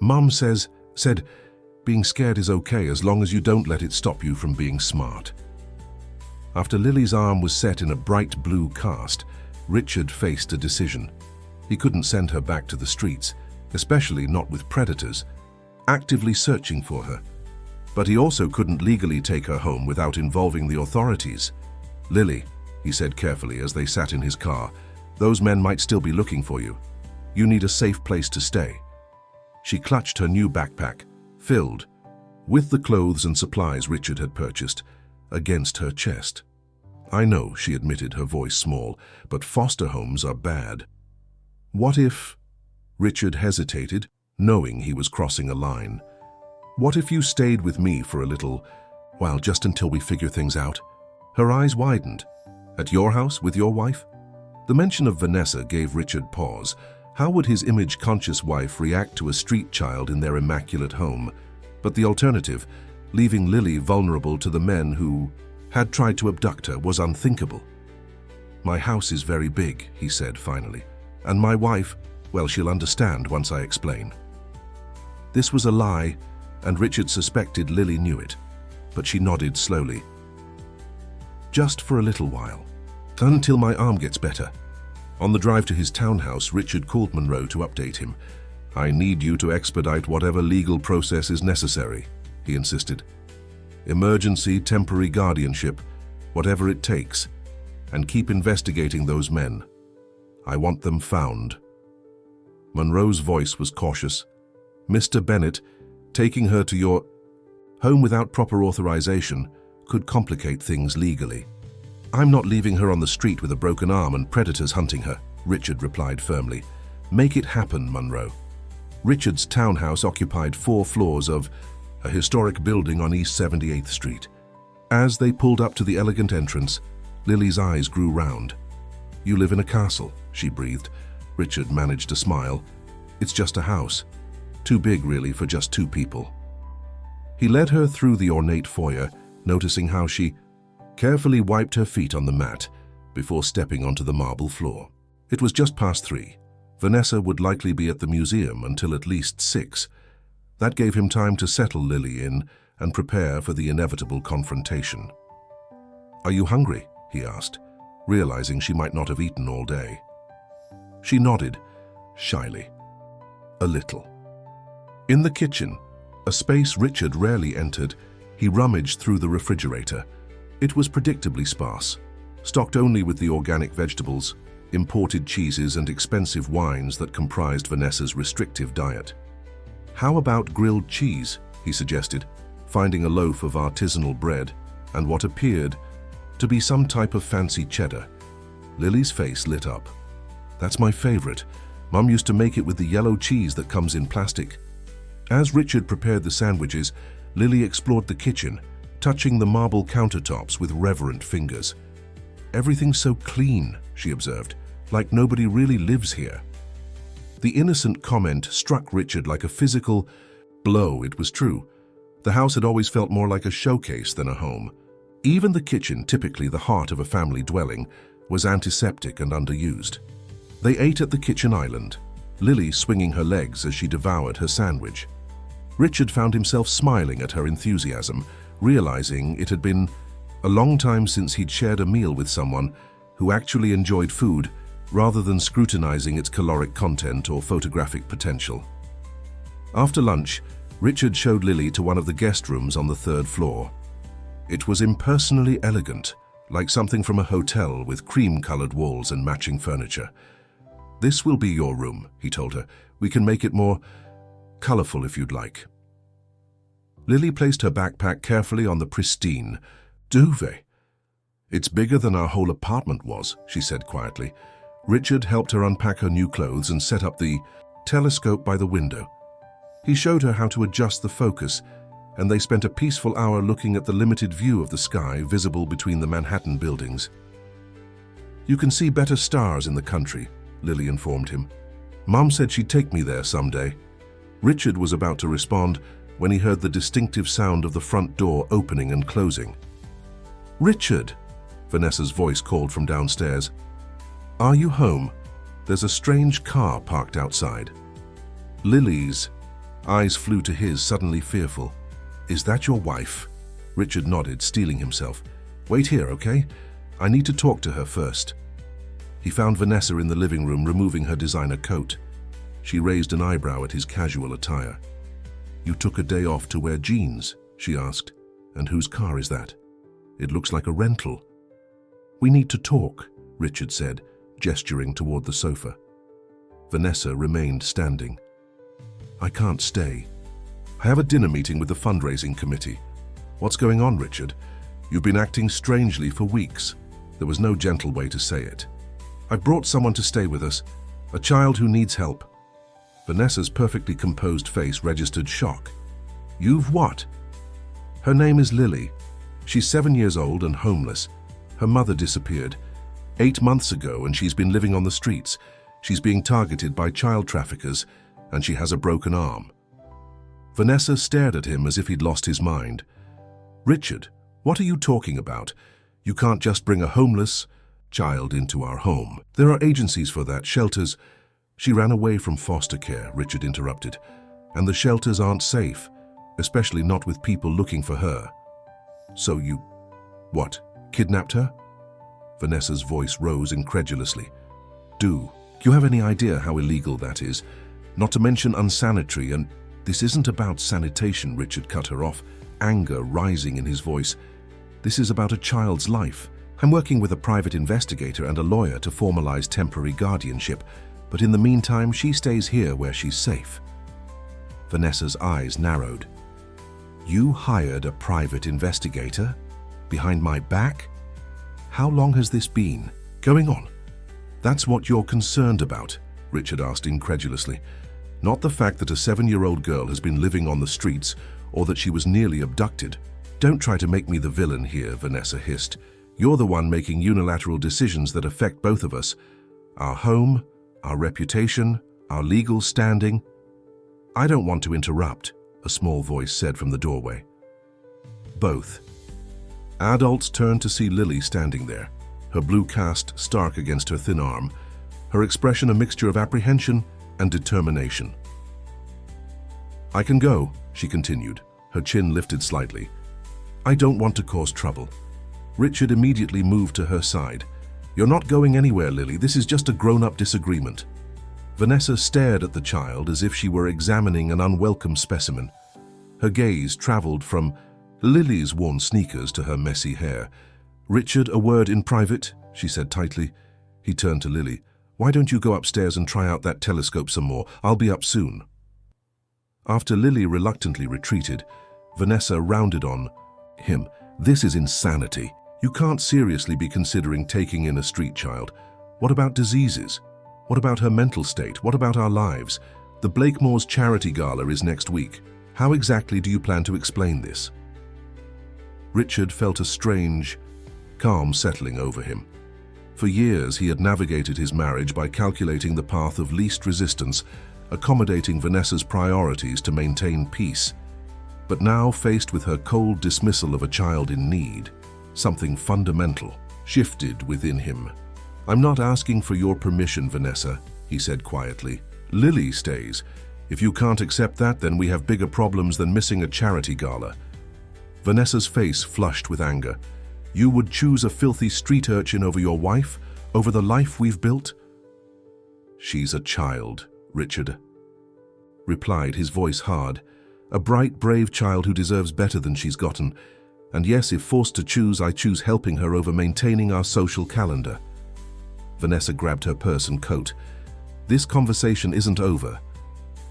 "Mum said, being scared is okay as long as you don't let it stop you from being smart." After Lily's arm was set in a bright blue cast, Richard faced a decision. He couldn't send her back to the streets, especially not with predators, actively searching for her. But he also couldn't legally take her home without involving the authorities. "Lily," he said carefully as they sat in his car, "those men might still be looking for you. You need a safe place to stay." She clutched her new backpack, filled with the clothes and supplies Richard had purchased, against her chest. "I know," she admitted, her voice small, "but foster homes are bad." "What if—" Richard hesitated, knowing he was crossing a line. "What if you stayed with me for a little, well, just until we figure things out?" Her eyes widened. "At your house, with your wife?" The mention of Vanessa gave Richard pause. How would his image-conscious wife react to a street child in their immaculate home? But the alternative, leaving Lily vulnerable to the men who had tried to abduct her, was unthinkable. "My house is very big," he said finally, "and my wife, well, she'll understand once I explain." This was a lie, and Richard suspected Lily knew it, but she nodded slowly. "Just for a little while, until my arm gets better." On the drive to his townhouse, Richard called Monroe to update him. "I need you to expedite whatever legal process is necessary," he insisted. "Emergency, temporary guardianship, whatever it takes, and keep investigating those men. I want them found." Monroe's voice was cautious. "Mr. Bennett, taking her to your home without proper authorization could complicate things legally." "I'm not leaving her on the street with a broken arm and predators hunting her," Richard replied firmly. "Make it happen, Monroe." Richard's townhouse occupied 4 floors of a historic building on East 78th Street. As they pulled up to the elegant entrance, Lily's eyes grew round. "You live in a castle," she breathed. Richard managed a smile. "It's just a house. Too big, really, for just 2 people." He led her through the ornate foyer, noticing how she carefully wiped her feet on the mat before stepping onto the marble floor. It was just past 3. Vanessa would likely be at the museum until at least 6. That gave him time to settle Lily in and prepare for the inevitable confrontation. "Are you hungry?" he asked, realizing she might not have eaten all day. She nodded, shyly. "A little." In the kitchen, a space Richard rarely entered, he rummaged through the refrigerator. It was predictably sparse, stocked only with the organic vegetables, imported cheeses and expensive wines that comprised Vanessa's restrictive diet. "How about grilled cheese?" he suggested, finding a loaf of artisanal bread and what appeared to be some type of fancy cheddar. Lily's face lit up. "That's my favorite. Mum used to make it with the yellow cheese that comes in plastic." As Richard prepared the sandwiches, Lily explored the kitchen, touching the marble countertops with reverent fingers. "Everything's so clean," she observed, "like nobody really lives here." The innocent comment struck Richard like a physical blow. It was true. The house had always felt more like a showcase than a home. Even the kitchen, typically the heart of a family dwelling, was antiseptic and underused. They ate at the kitchen island, Lily swinging her legs as she devoured her sandwich. Richard found himself smiling at her enthusiasm, realizing it had been a long time since he'd shared a meal with someone who actually enjoyed food rather than scrutinizing its caloric content or photographic potential. After lunch, Richard showed Lily to one of the guest rooms on the 3rd floor. It was impersonally elegant, like something from a hotel with cream-colored walls and matching furniture. "This will be your room," he told her. "We can make it more colorful if you'd like." Lily placed her backpack carefully on the pristine duvet. "It's bigger than our whole apartment was," she said quietly. Richard helped her unpack her new clothes and set up the telescope by the window. He showed her how to adjust the focus, and they spent a peaceful hour looking at the limited view of the sky visible between the Manhattan buildings. "You can see better stars in the country," Lily informed him. "Mom said she'd take me there someday." Richard was about to respond when he heard the distinctive sound of the front door opening and closing. "Richard!" Vanessa's voice called from downstairs. "Are you home? There's a strange car parked outside." Lily's eyes flew to his, suddenly fearful. "Is that your wife?" Richard nodded, steeling himself. "Wait here, okay? I need to talk to her first." He found Vanessa in the living room removing her designer coat. She raised an eyebrow at his casual attire. "You took a day off to wear jeans?" she asked. "And whose car is that? It looks like a rental." "We need to talk," Richard said, gesturing toward the sofa. Vanessa remained standing. "I can't stay. I have a dinner meeting with the fundraising committee." "What's going on, Richard? You've been acting strangely for weeks." There was no gentle way to say it. "I've brought someone to stay with us, a child who needs help." Vanessa's perfectly composed face registered shock. "You've what?" "Her name is Lily. She's 7 years old and homeless. Her mother disappeared 8 months ago and she's been living on the streets. She's being targeted by child traffickers and she has a broken arm." Vanessa stared at him as if he'd lost his mind. "Richard, what are you talking about? You can't just bring a homeless child into our home. There are agencies for that, shelters." "She ran away from foster care," Richard interrupted, "and the shelters aren't safe, especially not with people looking for her." "So you, what, kidnapped her?" Vanessa's voice rose incredulously. "Do you have any idea how illegal that is? Not to mention unsanitary, and this isn't about sanitation," Richard cut her off, anger rising in his voice. "This is about a child's life. I'm working with a private investigator and a lawyer to formalize temporary guardianship, but in the meantime, she stays here where she's safe." Vanessa's eyes narrowed. "You hired a private investigator? Behind my back? How long has this been going on?" "That's what you're concerned about?" Richard asked incredulously. "Not the fact that a 7-year-old girl has been living on the streets or that she was nearly abducted." "Don't try to make me the villain here," Vanessa hissed. "You're the one making unilateral decisions that affect both of us. Our home, our reputation, our legal standing." "I don't want to interrupt," a small voice said from the doorway. "Both." Adults turned to see Lily standing there, her blue cast stark against her thin arm, her expression a mixture of apprehension and determination. "I can go," she continued, her chin lifted slightly. "I don't want to cause trouble." Richard immediately moved to her side. "You're not going anywhere, Lily. This is just a grown-up disagreement." Vanessa stared at the child as if she were examining an unwelcome specimen. Her gaze traveled from Lily's worn sneakers to her messy hair. "Richard, a word in private," she said tightly. He turned to Lily. "Why don't you go upstairs and try out that telescope some more? I'll be up soon." After Lily reluctantly retreated, Vanessa rounded on him. "This is insanity. You can't seriously be considering taking in a street child. What about diseases? What about her mental state? What about our lives? The Blakemore's charity gala is next week. How exactly do you plan to explain this?" Richard felt a strange calm settling over him. For years he had navigated his marriage by calculating the path of least resistance, accommodating Vanessa's priorities to maintain peace. But now, faced with her cold dismissal of a child in need, something fundamental shifted within him. "I'm not asking for your permission, Vanessa," he said quietly. "Lily stays. If you can't accept that, then we have bigger problems than missing a charity gala." Vanessa's face flushed with anger. "You would choose a filthy street urchin over your wife? Over the life we've built?" "She's a child," Richard replied, his voice hard. "A bright, brave child who deserves better than she's gotten. And yes, if forced to choose, I choose helping her over maintaining our social calendar." Vanessa grabbed her purse and coat. "This conversation isn't over.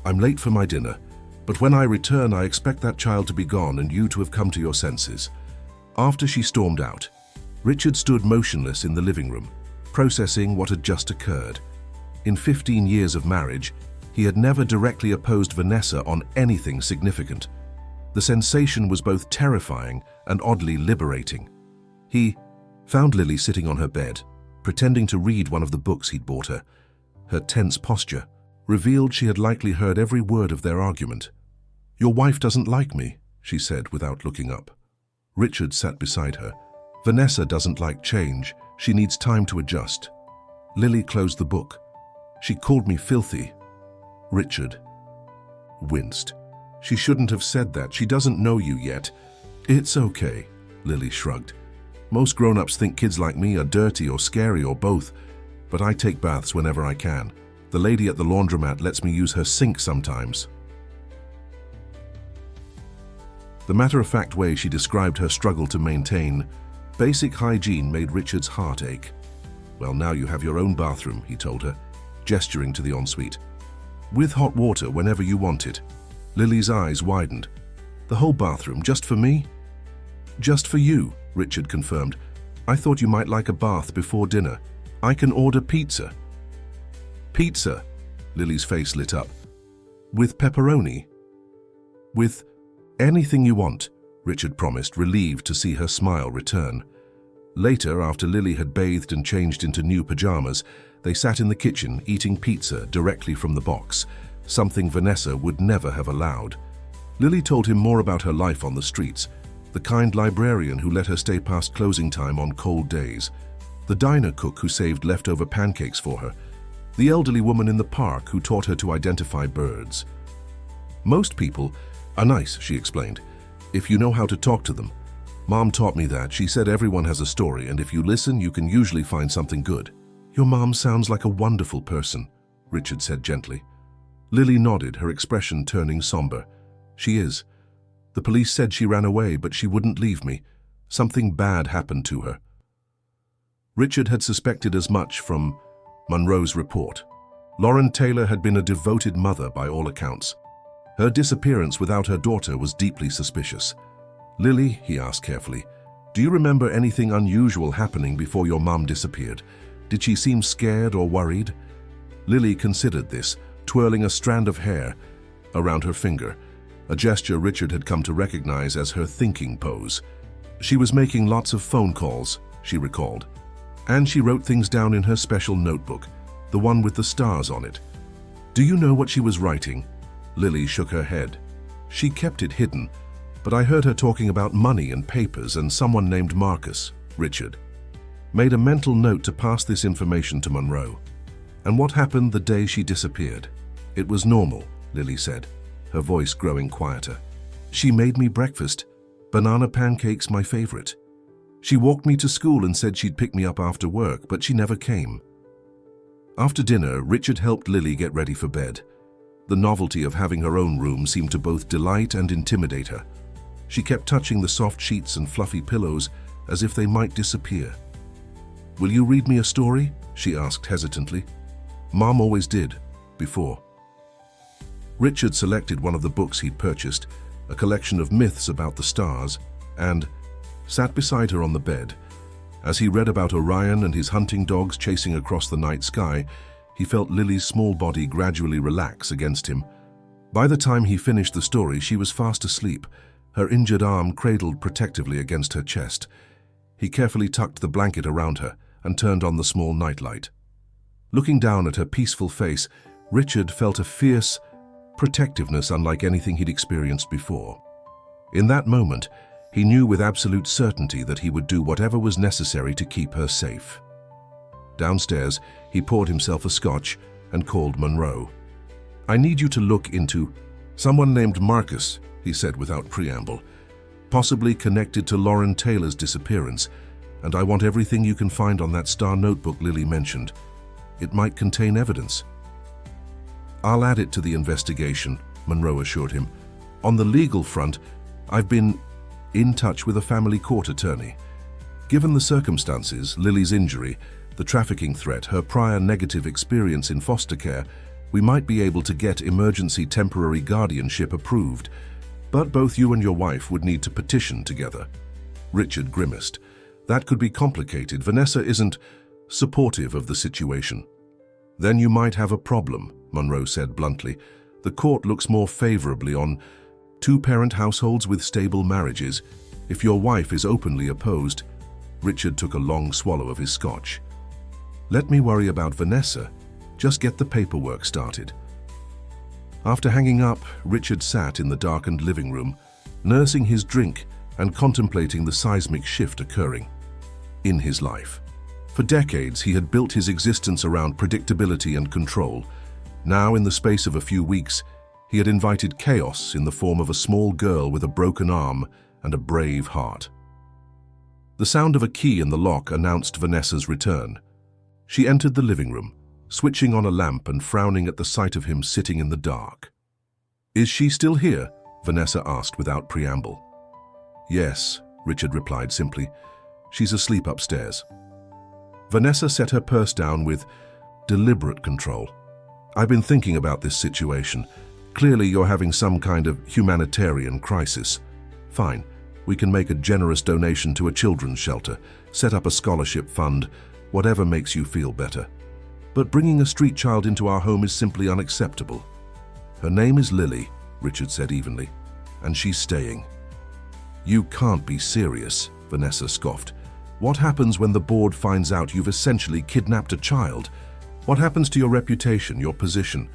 I'm late for my dinner, but when I return, I expect that child to be gone and you to have come to your senses." After she stormed out, Richard stood motionless in the living room, processing what had just occurred. In 15 years of marriage, he had never directly opposed Vanessa on anything significant. The sensation was both terrifying and oddly liberating. He found Lily sitting on her bed, pretending to read one of the books he'd bought her. Her tense posture revealed she had likely heard every word of their argument. "Your wife doesn't like me," she said without looking up. Richard sat beside her. "Vanessa doesn't like change. She needs time to adjust." Lily closed the book. "She called me filthy." Richard winced. "She shouldn't have said that. She doesn't know you yet." "It's okay," Lily shrugged. "Most grown-ups think kids like me are dirty or scary or both, but I take baths whenever I can. The lady at the laundromat lets me use her sink sometimes." The matter-of-fact way she described her struggle to maintain basic hygiene made Richard's heart ache. "Well, now you have your own bathroom," he told her, gesturing to the ensuite. "With hot water whenever you want it." Lily's eyes widened. "The whole bathroom, just for me?" "Just for you," Richard confirmed. "I thought you might like a bath before dinner. I can order pizza." "Pizza?" Lily's face lit up. "With pepperoni?" "With anything you want," Richard promised, relieved to see her smile return. Later, after Lily had bathed and changed into new pajamas, they sat in the kitchen eating pizza directly from the box, something Vanessa would never have allowed. Lily told him more about her life on the streets, the kind librarian who let her stay past closing time on cold days, the diner cook who saved leftover pancakes for her, the elderly woman in the park who taught her to identify birds. "Most people are nice," she explained, "if you know how to talk to them. Mom taught me that. She said everyone has a story, and if you listen, you can usually find something good." "Your mom sounds like a wonderful person," Richard said gently. Lily nodded, her expression turning somber. "She is. The police said she ran away, but she wouldn't leave me. Something bad happened to her." Richard had suspected as much from Monroe's report. Lauren Taylor had been a devoted mother by all accounts. Her disappearance without her daughter was deeply suspicious. "Lily," he asked carefully, "do you remember anything unusual happening before your mom disappeared? Did she seem scared or worried?" Lily considered this, twirling a strand of hair around her finger, a gesture Richard had come to recognize as her thinking pose. "She was making lots of phone calls," she recalled. "And she wrote things down in her special notebook, the one with the stars on it." "Do you know what she was writing?" Lily shook her head. "She kept it hidden, but I heard her talking about money and papers and someone named Marcus." Richard made a mental note to pass this information to Monroe. "And what happened the day she disappeared?" "It was normal," Lily said, her voice growing quieter. "She made me breakfast, banana pancakes my favorite. She walked me to school and said she'd pick me up after work, but she never came." After dinner, Richard helped Lily get ready for bed. The novelty of having her own room seemed to both delight and intimidate her. She kept touching the soft sheets and fluffy pillows as if they might disappear. "Will you read me a story?" she asked hesitantly. "Mom always did, before." Richard selected one of the books he'd purchased, a collection of myths about the stars, and sat beside her on the bed. As he read about Orion and his hunting dogs chasing across the night sky, he felt Lily's small body gradually relax against him. By the time he finished the story, she was fast asleep, her injured arm cradled protectively against her chest. He carefully tucked the blanket around her and turned on the small nightlight. Looking down at her peaceful face, Richard felt a fierce protectiveness unlike anything he'd experienced before. In that moment, he knew with absolute certainty that he would do whatever was necessary to keep her safe. Downstairs, he poured himself a scotch and called Monroe. "I need you to look into someone named Marcus," he said without preamble, "possibly connected to Lauren Taylor's disappearance, and I want everything you can find on that star notebook Lily mentioned. It might contain evidence." "I'll add it to the investigation," Monroe assured him. "On the legal front, I've been in touch with a family court attorney. Given the circumstances, Lily's injury, the trafficking threat, her prior negative experience in foster care, we might be able to get emergency temporary guardianship approved. But both you and your wife would need to petition together." Richard grimaced. "That could be complicated. Vanessa isn't supportive of the situation." "Then you might have a problem," Monroe said bluntly. "The court looks more favorably on two-parent households with stable marriages. If your wife is openly opposed..." Richard took a long swallow of his scotch. "Let me worry about Vanessa. Just get the paperwork started." After hanging up, Richard sat in the darkened living room, nursing his drink and contemplating the seismic shift occurring in his life. For decades, he had built his existence around predictability and control. Now, in the space of a few weeks, he had invited chaos in the form of a small girl with a broken arm and a brave heart. The sound of a key in the lock announced Vanessa's return. She entered the living room, switching on a lamp and frowning at the sight of him sitting in the dark. "Is she still here?" Vanessa asked without preamble. "Yes," Richard replied simply. "She's asleep upstairs." Vanessa set her purse down with deliberate control. "I've been thinking about this situation. Clearly you're having some kind of humanitarian crisis. Fine, we can make a generous donation to a children's shelter, set up a scholarship fund, whatever makes you feel better. But bringing a street child into our home is simply unacceptable." "Her name is Lily," Richard said evenly, "and she's staying." "You can't be serious," Vanessa scoffed. "What happens when the board finds out you've essentially kidnapped a child? What happens to your reputation, your position?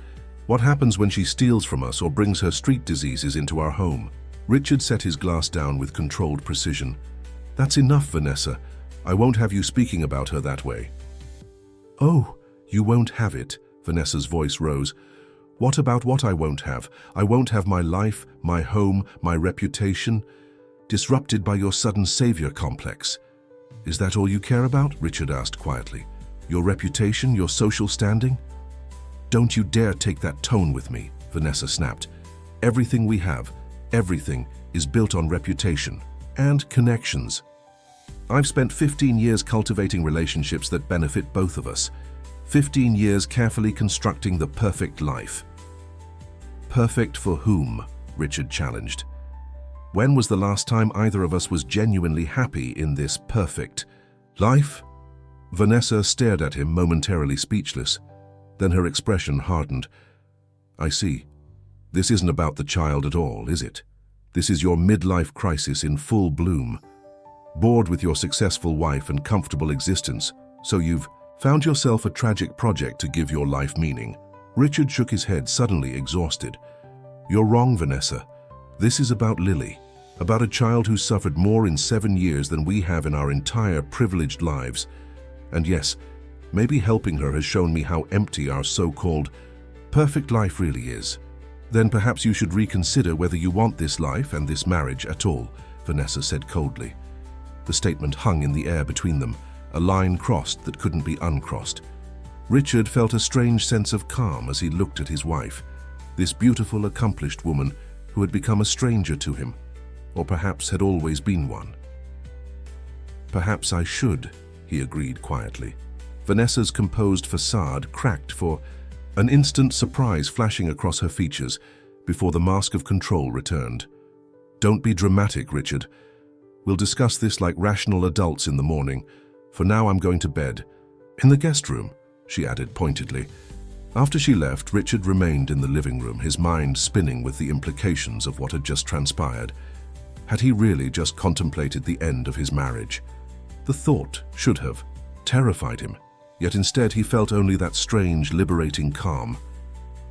What happens when she steals from us or brings her street diseases into our home?" Richard set his glass down with controlled precision. "That's enough, Vanessa. I won't have you speaking about her that way." "Oh, you won't have it," Vanessa's voice rose. "What about what I won't have? I won't have my life, my home, my reputation disrupted by your sudden savior complex." "Is that all you care about?" Richard asked quietly. "Your reputation, your social standing?" "Don't you dare take that tone with me," Vanessa snapped. "Everything we have, everything, is built on reputation and connections. I've spent 15 years cultivating relationships that benefit both of us. 15 years carefully constructing the perfect life." "Perfect for whom?" Richard challenged. "When was the last time either of us was genuinely happy in this perfect life?" Vanessa stared at him, momentarily speechless. Then her expression hardened. "I see. This isn't about the child at all, is it? This is your midlife crisis in full bloom. Bored with your successful wife and comfortable existence, so you've found yourself a tragic project to give your life meaning." Richard shook his head, suddenly exhausted. "You're wrong, Vanessa. This is about Lily, about a child who suffered more in 7 years than we have in our entire privileged lives. And yes, maybe helping her has shown me how empty our so-called perfect life really is. Then perhaps you should reconsider whether you want this life and this marriage at all," Vanessa said coldly. The statement hung in the air between them, a line crossed that couldn't be uncrossed. Richard felt a strange sense of calm as he looked at his wife, this beautiful, accomplished woman who had become a stranger to him, or perhaps had always been one. "Perhaps I should," he agreed quietly. Vanessa's composed facade cracked for an instant, surprise flashing across her features before the mask of control returned. "Don't be dramatic, Richard. We'll discuss this like rational adults in the morning. For now, I'm going to bed. In the guest room," she added pointedly. After she left, Richard remained in the living room, his mind spinning with the implications of what had just transpired. Had he really just contemplated the end of his marriage? The thought should have terrified him, yet instead he felt only that strange, liberating calm.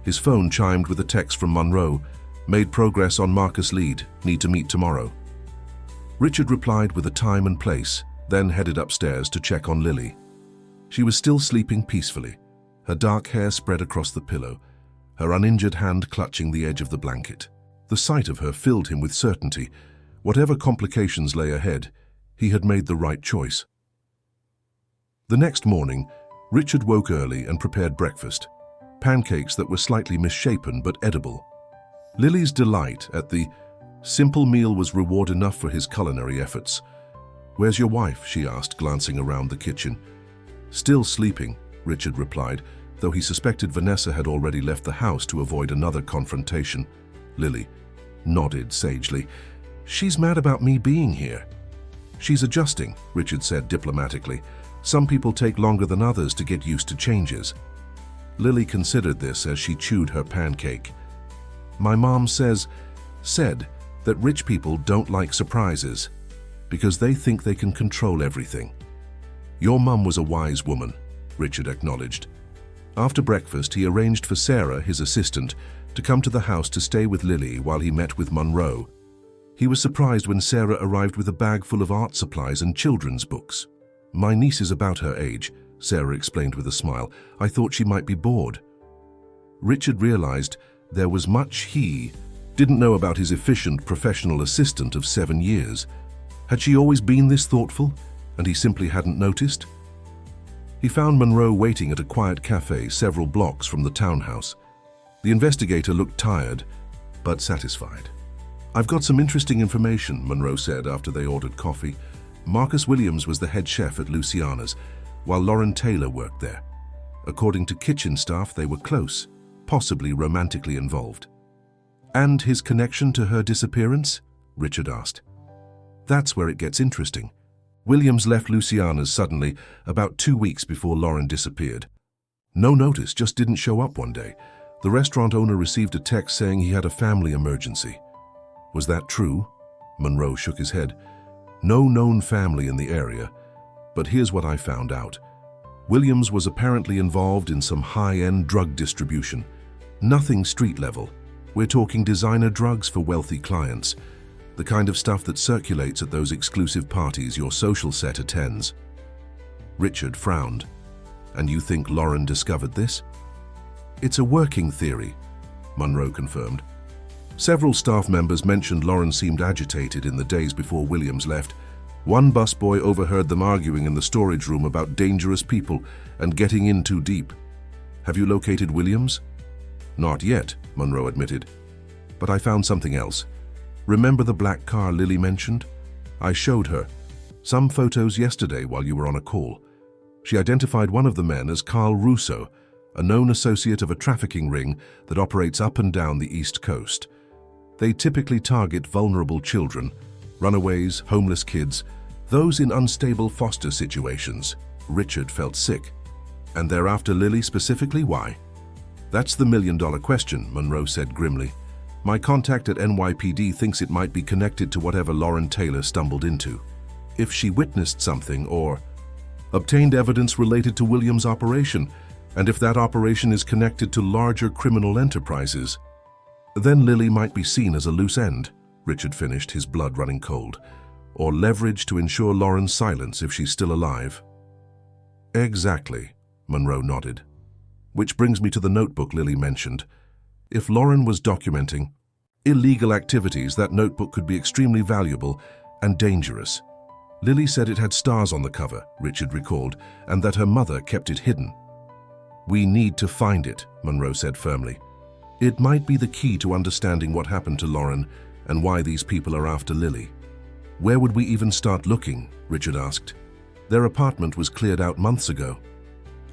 His phone chimed with a text from Monroe. "Made progress on Marcus lead. Need to meet tomorrow." Richard replied with a time and place, then headed upstairs to check on Lily. She was still sleeping peacefully, her dark hair spread across the pillow, her uninjured hand clutching the edge of the blanket. The sight of her filled him with certainty. Whatever complications lay ahead, he had made the right choice. The next morning, Richard woke early and prepared breakfast, pancakes that were slightly misshapen but edible. Lily's delight at the simple meal was reward enough for his culinary efforts. "Where's your wife?" she asked, glancing around the kitchen. "Still sleeping," Richard replied, though he suspected Vanessa had already left the house to avoid another confrontation. Lily nodded sagely. "She's mad about me being here." "She's adjusting," Richard said diplomatically. "Some people take longer than others to get used to changes." Lily considered this as she chewed her pancake. "My mom said that rich people don't like surprises because they think they can control everything." "Your mum was a wise woman," Richard acknowledged. After breakfast, he arranged for Sarah, his assistant, to come to the house to stay with Lily while he met with Monroe. He was surprised when Sarah arrived with a bag full of art supplies and children's books. "My niece is about her age," Sarah explained with a smile. "I thought she might be bored." Richard realized there was much he didn't know about his efficient professional assistant of 7 years. Had she always been this thoughtful, and he simply hadn't noticed? He found Monroe waiting at a quiet cafe several blocks from the townhouse. The investigator looked tired, but satisfied. "I've got some interesting information," Monroe said after they ordered coffee. "Marcus Williams was the head chef at Luciana's, while Lauren Taylor worked there. According to kitchen staff, they were close, possibly romantically involved." "And his connection to her disappearance?" Richard asked. "That's where it gets interesting. Williams left Luciana's suddenly, about 2 weeks before Lauren disappeared. No notice, just didn't show up one day. The restaurant owner received a text saying he had a family emergency." "Was that true?" Monroe shook his head. "No known family in the area, but here's what I found out. Williams was apparently involved in some high-end drug distribution. Nothing street level. We're talking designer drugs for wealthy clients, the kind of stuff that circulates at those exclusive parties your social set attends." Richard frowned. "And you think Lauren discovered this?" "It's a working theory," Monroe confirmed. Several staff members mentioned Lauren seemed agitated in the days before Williams left. One busboy overheard them arguing in the storage room about dangerous people and getting in too deep. "Have you located Williams?" "Not yet," Monroe admitted. "But I found something else. Remember the black car Lily mentioned? I showed her some photos yesterday while you were on a call. She identified one of the men as Carl Russo, a known associate of a trafficking ring that operates up and down the East Coast. They typically target vulnerable children, runaways, homeless kids, those in unstable foster situations." Richard felt sick. "And they're after Lily specifically? Why?" "That's the million-dollar question," Monroe said grimly. "My contact at NYPD thinks it might be connected to whatever Lauren Taylor stumbled into. If she witnessed something or obtained evidence related to Williams' operation, and if that operation is connected to larger criminal enterprises, then Lily might be seen as a loose end," Richard finished, his blood running cold, "or leverage to ensure Lauren's silence if she's still alive." "Exactly," Monroe nodded. "Which brings me to the notebook Lily mentioned. If Lauren was documenting illegal activities, that notebook could be extremely valuable and dangerous. Lily said it had stars on the cover," Richard recalled, "and that her mother kept it hidden." "We need to find it," Monroe said firmly. "It might be the key to understanding what happened to Lauren and why these people are after Lily." "Where would we even start looking?" Richard asked. "Their apartment was cleared out months ago."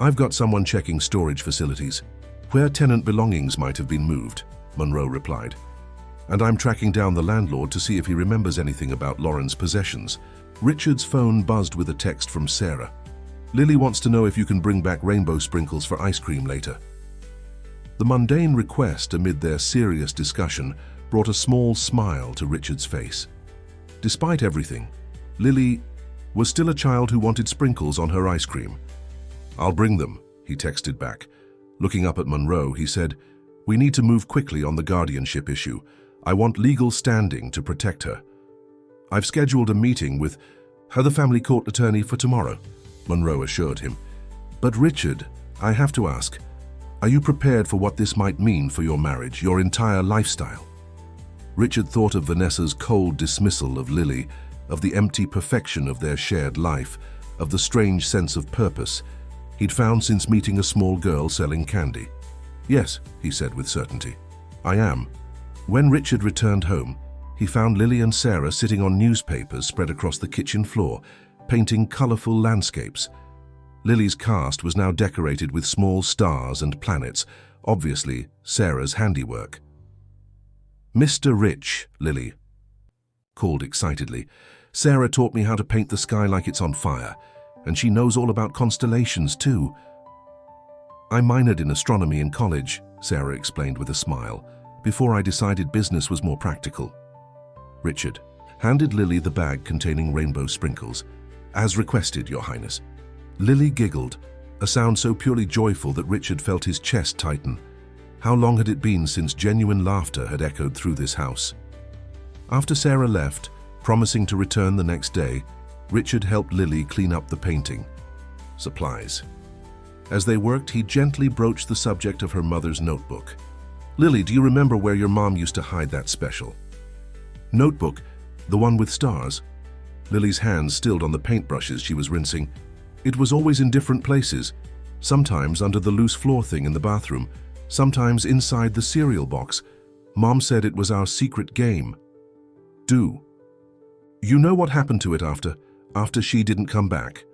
"I've got someone checking storage facilities, where tenant belongings might have been moved," Monroe replied. "And I'm tracking down the landlord to see if he remembers anything about Lauren's possessions." Richard's phone buzzed with a text from Sarah. "Lily wants to know if you can bring back rainbow sprinkles for ice cream later." The mundane request amid their serious discussion brought a small smile to Richard's face. Despite everything, Lily was still a child who wanted sprinkles on her ice cream. "I'll bring them," he texted back. Looking up at Monroe, he said, "We need to move quickly on the guardianship issue. I want legal standing to protect her." "I've scheduled a meeting with the family court attorney for tomorrow," Monroe assured him. "But Richard, I have to ask, are you prepared for what this might mean for your marriage, your entire lifestyle?" Richard thought of Vanessa's cold dismissal of Lily, of the empty perfection of their shared life, of the strange sense of purpose he'd found since meeting a small girl selling candy. "Yes," he said with certainty, "I am." When Richard returned home, he found Lily and Sarah sitting on newspapers spread across the kitchen floor, painting colorful landscapes. Lily's cast was now decorated with small stars and planets, obviously Sarah's handiwork. "Mr. Rich," Lily called excitedly. "Sarah taught me how to paint the sky like it's on fire, and she knows all about constellations too." "I minored in astronomy in college," Sarah explained with a smile, "before I decided business was more practical." Richard handed Lily the bag containing rainbow sprinkles. "As requested, Your Highness." Lily giggled, a sound so purely joyful that Richard felt his chest tighten. How long had it been since genuine laughter had echoed through this house? After Sarah left, promising to return the next day, Richard helped Lily clean up the painting supplies. As they worked, he gently broached the subject of her mother's notebook. "Lily, do you remember where your mom used to hide that special notebook, the one with stars?" Lily's hands stilled on the paintbrushes she was rinsing. "It was always in different places, sometimes under the loose floor thing in the bathroom, sometimes inside the cereal box. Mom said it was our secret game." "Do you know what happened to it after she didn't come back?"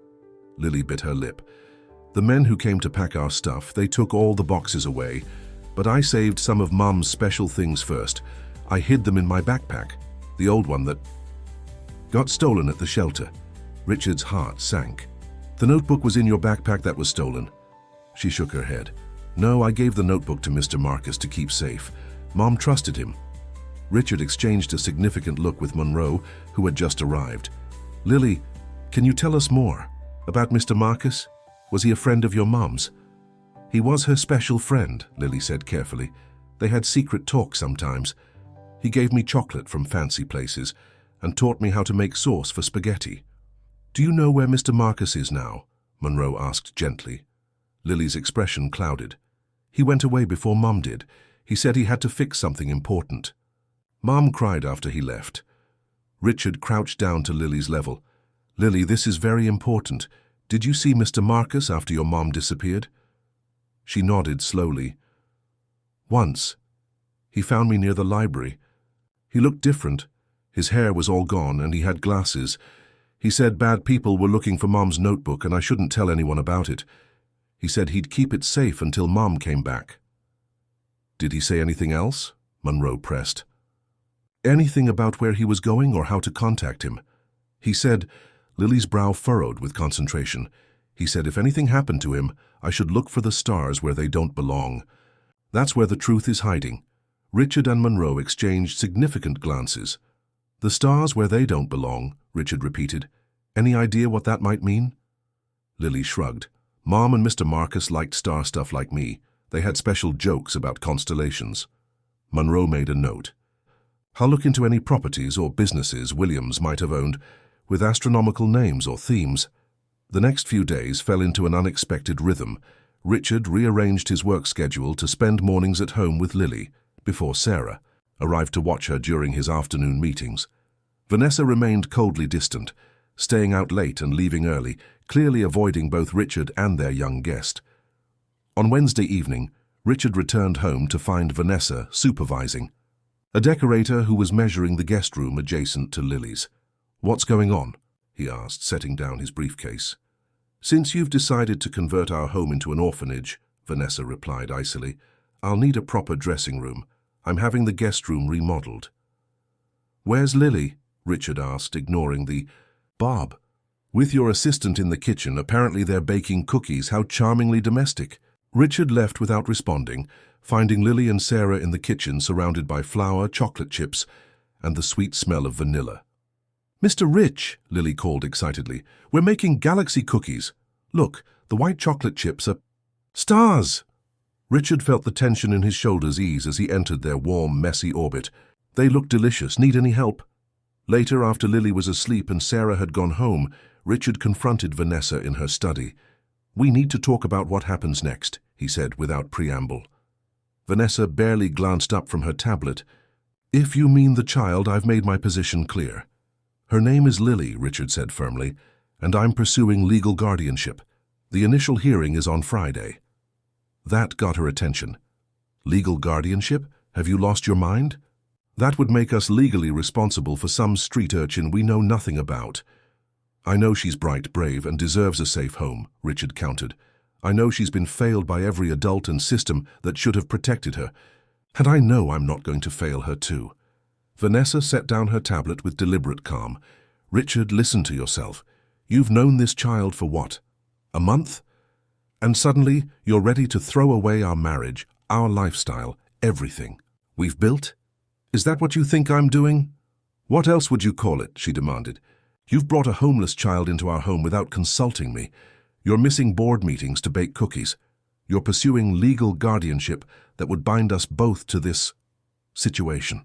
Lily bit her lip. "The men who came to pack our stuff, they took all the boxes away, but I saved some of Mom's special things first. I hid them in my backpack, the old one that got stolen at the shelter." Richard's heart sank. "The notebook was in your backpack that was stolen?" She shook her head. "No, I gave the notebook to Mr. Marcus to keep safe. Mom trusted him." Richard exchanged a significant look with Monroe, who had just arrived. "Lily, can you tell us more about Mr. Marcus? Was he a friend of your mom's?" "He was her special friend," Lily said carefully. "They had secret talks sometimes. He gave me chocolate from fancy places and taught me how to make sauce for spaghetti." "Do you know where Mr. Marcus is now?" Monroe asked gently. Lily's expression clouded. "He went away before Mom did. He said he had to fix something important. Mom cried after he left." Richard crouched down to Lily's level. "Lily, this is very important. Did you see Mr. Marcus after your mom disappeared?" She nodded slowly. "Once. He found me near the library. He looked different. His hair was all gone and he had glasses. He said bad people were looking for Mom's notebook and I shouldn't tell anyone about it. He said he'd keep it safe until Mom came back." "Did he say anything else?" Monroe pressed. "Anything about where he was going or how to contact him?" "He said," Lily's brow furrowed with concentration, "he said if anything happened to him, I should look for the stars where they don't belong. That's where the truth is hiding." Richard and Monroe exchanged significant glances. "The stars where they don't belong," Richard repeated. "Any idea what that might mean?" Lily shrugged. "Mom and Mr. Marcus liked star stuff like me. They had special jokes about constellations." Monroe made a note. "I'll look into any properties or businesses Williams might have owned with astronomical names or themes." The next few days fell into an unexpected rhythm. Richard rearranged his work schedule to spend mornings at home with Lily, before Sarah arrived to watch her during his afternoon meetings. Vanessa remained coldly distant, staying out late and leaving early, clearly avoiding both Richard and their young guest. On Wednesday evening, Richard returned home to find Vanessa supervising, a decorator who was measuring the guest room adjacent to Lily's. "What's going on?" he asked, setting down his briefcase. "Since you've decided to convert our home into an orphanage," Vanessa replied icily, "I'll need a proper dressing room. I'm having the guest room remodeled." "Where's Lily?" Richard asked, ignoring the "Bob, with your assistant in the kitchen. Apparently they're baking cookies. How charmingly domestic." Richard left without responding, finding Lily and Sarah in the kitchen surrounded by flour, chocolate chips, and the sweet smell of vanilla. "Mr. Rich," Lily called excitedly, "we're making galaxy cookies. Look, the white chocolate chips are stars." Richard felt the tension in his shoulders ease as he entered their warm, messy orbit. "They look delicious. Need any help?" Later, after Lily was asleep and Sarah had gone home, Richard confronted Vanessa in her study. "We need to talk about what happens next," he said without preamble. Vanessa barely glanced up from her tablet. "If you mean the child, I've made my position clear. Her name is Lily," Richard said firmly, "and I'm pursuing legal guardianship. The initial hearing is on Friday." That got her attention. "Legal guardianship? Have you lost your mind? That would make us legally responsible for some street urchin we know nothing about." "I know she's bright, brave, and deserves a safe home," Richard countered. "I know she's been failed by every adult and system that should have protected her. And I know I'm not going to fail her too." Vanessa set down her tablet with deliberate calm. "Richard, listen to yourself. You've known this child for what? A month? And suddenly you're ready to throw away our marriage, our lifestyle, everything we've built? Is that what you think I'm doing?" "What else would you call it?" she demanded. "You've brought a homeless child into our home without consulting me. You're missing board meetings to bake cookies. You're pursuing legal guardianship that would bind us both to this situation."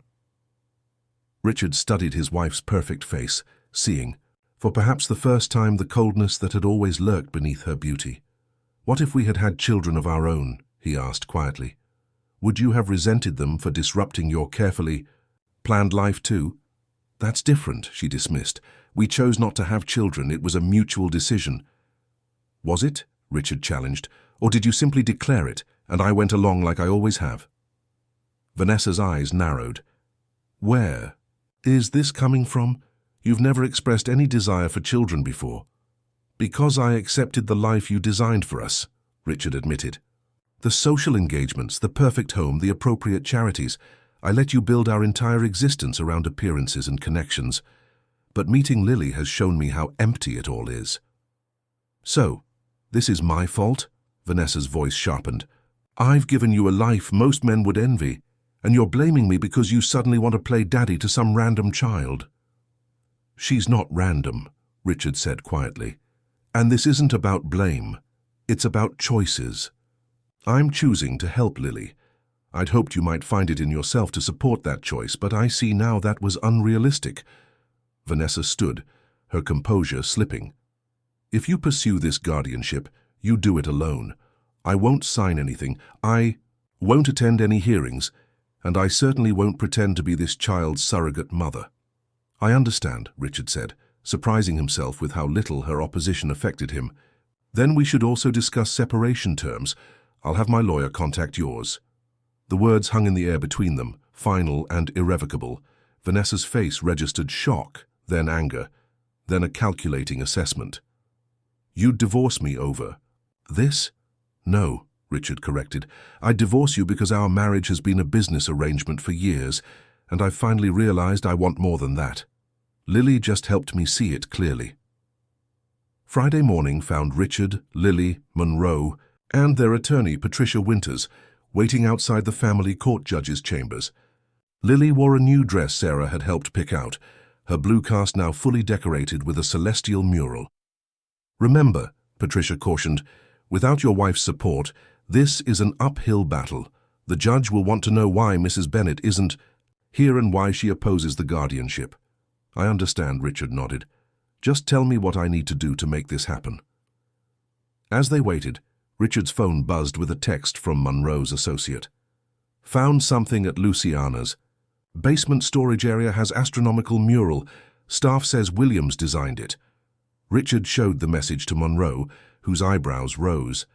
Richard studied his wife's perfect face, seeing, for perhaps the first time, the coldness that had always lurked beneath her beauty. "What if we had had children of our own?" he asked quietly. "Would you have resented them for disrupting your carefully planned life too?" "That's different," she dismissed. "We chose not to have children. It was a mutual decision." "Was it?" Richard challenged. "Or did you simply declare it, and I went along like I always have?" Vanessa's eyes narrowed. "Where is this coming from? You've never expressed any desire for children before." "Because I accepted the life you designed for us," Richard admitted. "The social engagements, the perfect home, the appropriate charities. I let you build our entire existence around appearances and connections. But meeting Lily has shown me how empty it all is." "So, this is my fault?" Vanessa's voice sharpened. "I've given you a life most men would envy, and you're blaming me because you suddenly want to play daddy to some random child." "She's not random," Richard said quietly. "And this isn't about blame. It's about choices. I'm choosing to help Lily. I'd hoped you might find it in yourself to support that choice, but I see now that was unrealistic." Vanessa stood, her composure slipping. "If you pursue this guardianship, you do it alone. I won't sign anything. I won't attend any hearings, and I certainly won't pretend to be this child's surrogate mother." "I understand," Richard said, surprising himself with how little her opposition affected him. "Then we should also discuss separation terms. I'll have my lawyer contact yours." The words hung in the air between them, final and irrevocable. Vanessa's face registered shock, then anger, then a calculating assessment. "You'd divorce me over this?" "No," Richard corrected. "I'd divorce you because our marriage has been a business arrangement for years, and I've finally realized I want more than that. Lily just helped me see it clearly." Friday morning found Richard, Lily, Monroe, and their attorney, Patricia Winters, waiting outside the family court judge's chambers. Lily wore a new dress Sarah had helped pick out, her blue cast now fully decorated with a celestial mural. "Remember," Patricia cautioned, "without your wife's support, this is an uphill battle. The judge will want to know why Mrs. Bennet isn't here and why she opposes the guardianship." "I understand," Richard nodded. "Just tell me what I need to do to make this happen." As they waited, Richard's phone buzzed with a text from Monroe's associate. "Found something at Luciana's. Basement storage area has astronomical mural. Staff says Williams designed it." Richard showed the message to Monroe, whose eyebrows rose.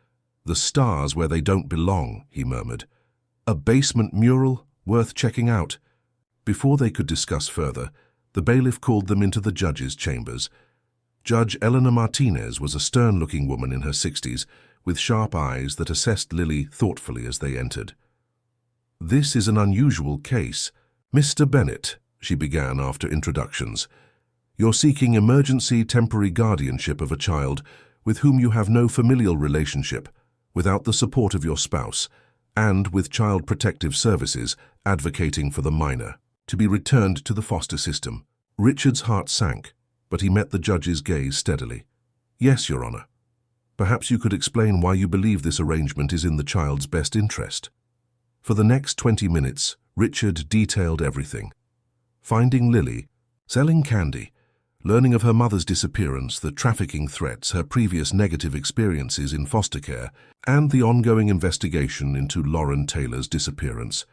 "The stars where they don't belong," he murmured. "A basement mural, worth checking out." Before they could discuss further, the bailiff called them into the judge's chambers. Judge Eleanor Martinez was a stern-looking woman in her 60s, with sharp eyes that assessed Lily thoughtfully as they entered. "This is an unusual case. Mr. Bennett," she began after introductions, "you're seeking emergency temporary guardianship of a child with whom you have no familial relationship, without the support of your spouse, and with Child Protective Services advocating for the minor to be returned to the foster system." Richard's heart sank, but he met the judge's gaze steadily. "Yes, Your Honor. Perhaps you could explain why you believe this arrangement is in the child's best interest." For the next 20 minutes, Richard detailed everything. Finding Lily, selling candy, learning of her mother's disappearance, the trafficking threats, her previous negative experiences in foster care, and the ongoing investigation into Lauren Taylor's disappearance.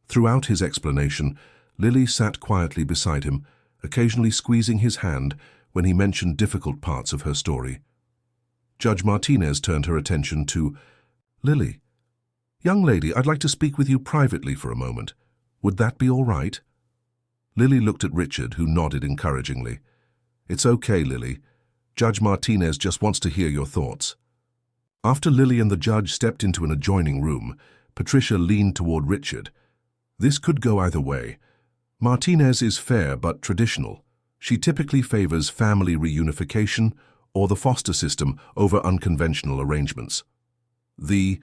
Throughout his explanation, Lily sat quietly beside him, occasionally squeezing his hand when he mentioned difficult parts of her story. Judge Martinez turned her attention to Lily. "Young lady, I'd like to speak with you privately for a moment. Would that be all right?" Lily looked at Richard, who nodded encouragingly. "It's okay, Lily. Judge Martinez just wants to hear your thoughts." After Lily and the judge stepped into an adjoining room, Patricia leaned toward Richard. "This could go either way. Martinez is fair but traditional. She typically favors family reunification or the foster system over unconventional arrangements." The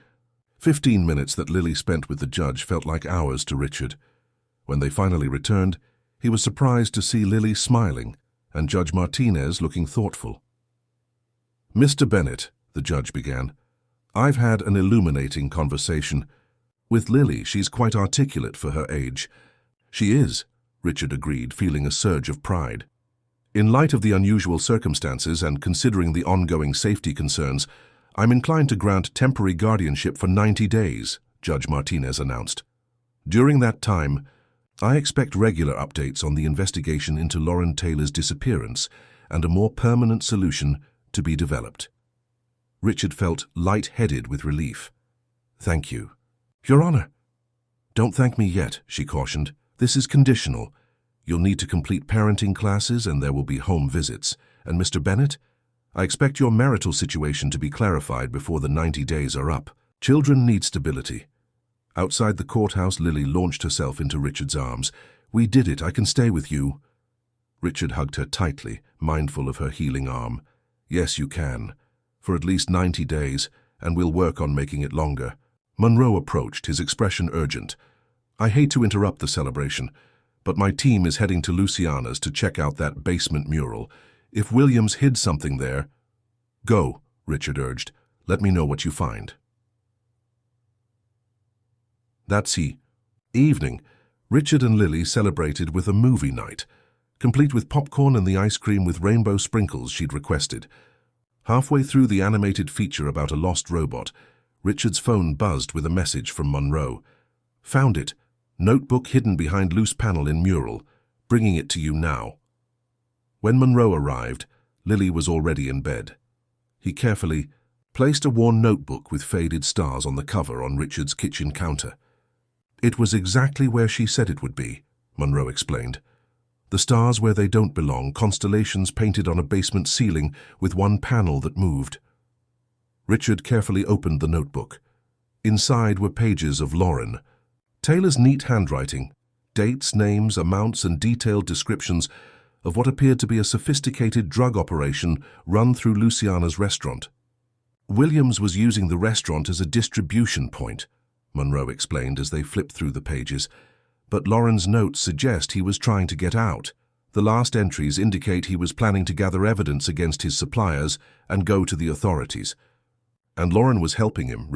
15 minutes that Lily spent with the judge felt like hours to Richard. When they finally returned, he was surprised to see Lily smiling and Judge Martinez looking thoughtful. "Mr. Bennett," the judge began, "I've had an illuminating conversation. With Lily, she's quite articulate for her age." "She is," Richard agreed, feeling a surge of pride. "In light of the unusual circumstances and considering the ongoing safety concerns, I'm inclined to grant temporary guardianship for 90 days, Judge Martinez announced. "During that time, I expect regular updates on the investigation into Lauren Taylor's disappearance and a more permanent solution to be developed." Richard felt light-headed with relief. "Thank you." "Your Honor." "Don't thank me yet," she cautioned. "This is conditional. You'll need to complete parenting classes and there will be home visits. And Mr. Bennett, I expect your marital situation to be clarified before the 90 days are up. Children need stability." Outside the courthouse, Lily launched herself into Richard's arms. "We did it. I can stay with you." Richard hugged her tightly, mindful of her healing arm. "Yes, you can. For at least 90 days, and we'll work on making it longer." Monroe approached, his expression urgent. "I hate to interrupt the celebration, but my team is heading to Luciana's to check out that basement mural. If Williams hid something there—" "Go," Richard urged. "Let me know what you find." That's evening, Richard and Lily celebrated with a movie night, complete with popcorn and the ice cream with rainbow sprinkles she'd requested. Halfway through the animated feature about a lost robot, Richard's phone buzzed with a message from Monroe. "Found it. Notebook hidden behind loose panel in mural. Bringing it to you now." When Monroe arrived, Lily was already in bed. He carefully placed a worn notebook with faded stars on the cover on Richard's kitchen counter. "It was exactly where she said it would be," Monroe explained. "The stars where they don't belong, constellations painted on a basement ceiling with one panel that moved." Richard carefully opened the notebook. Inside were pages of Lauren Taylor's neat handwriting, dates, names, amounts, and detailed descriptions of what appeared to be a sophisticated drug operation run through Luciana's restaurant. "Williams was using the restaurant as a distribution point," Monroe explained as they flipped through the pages, "but Lauren's notes suggest he was trying to get out. The last entries indicate he was planning to gather evidence against his suppliers and go to the authorities. And Lauren was helping him."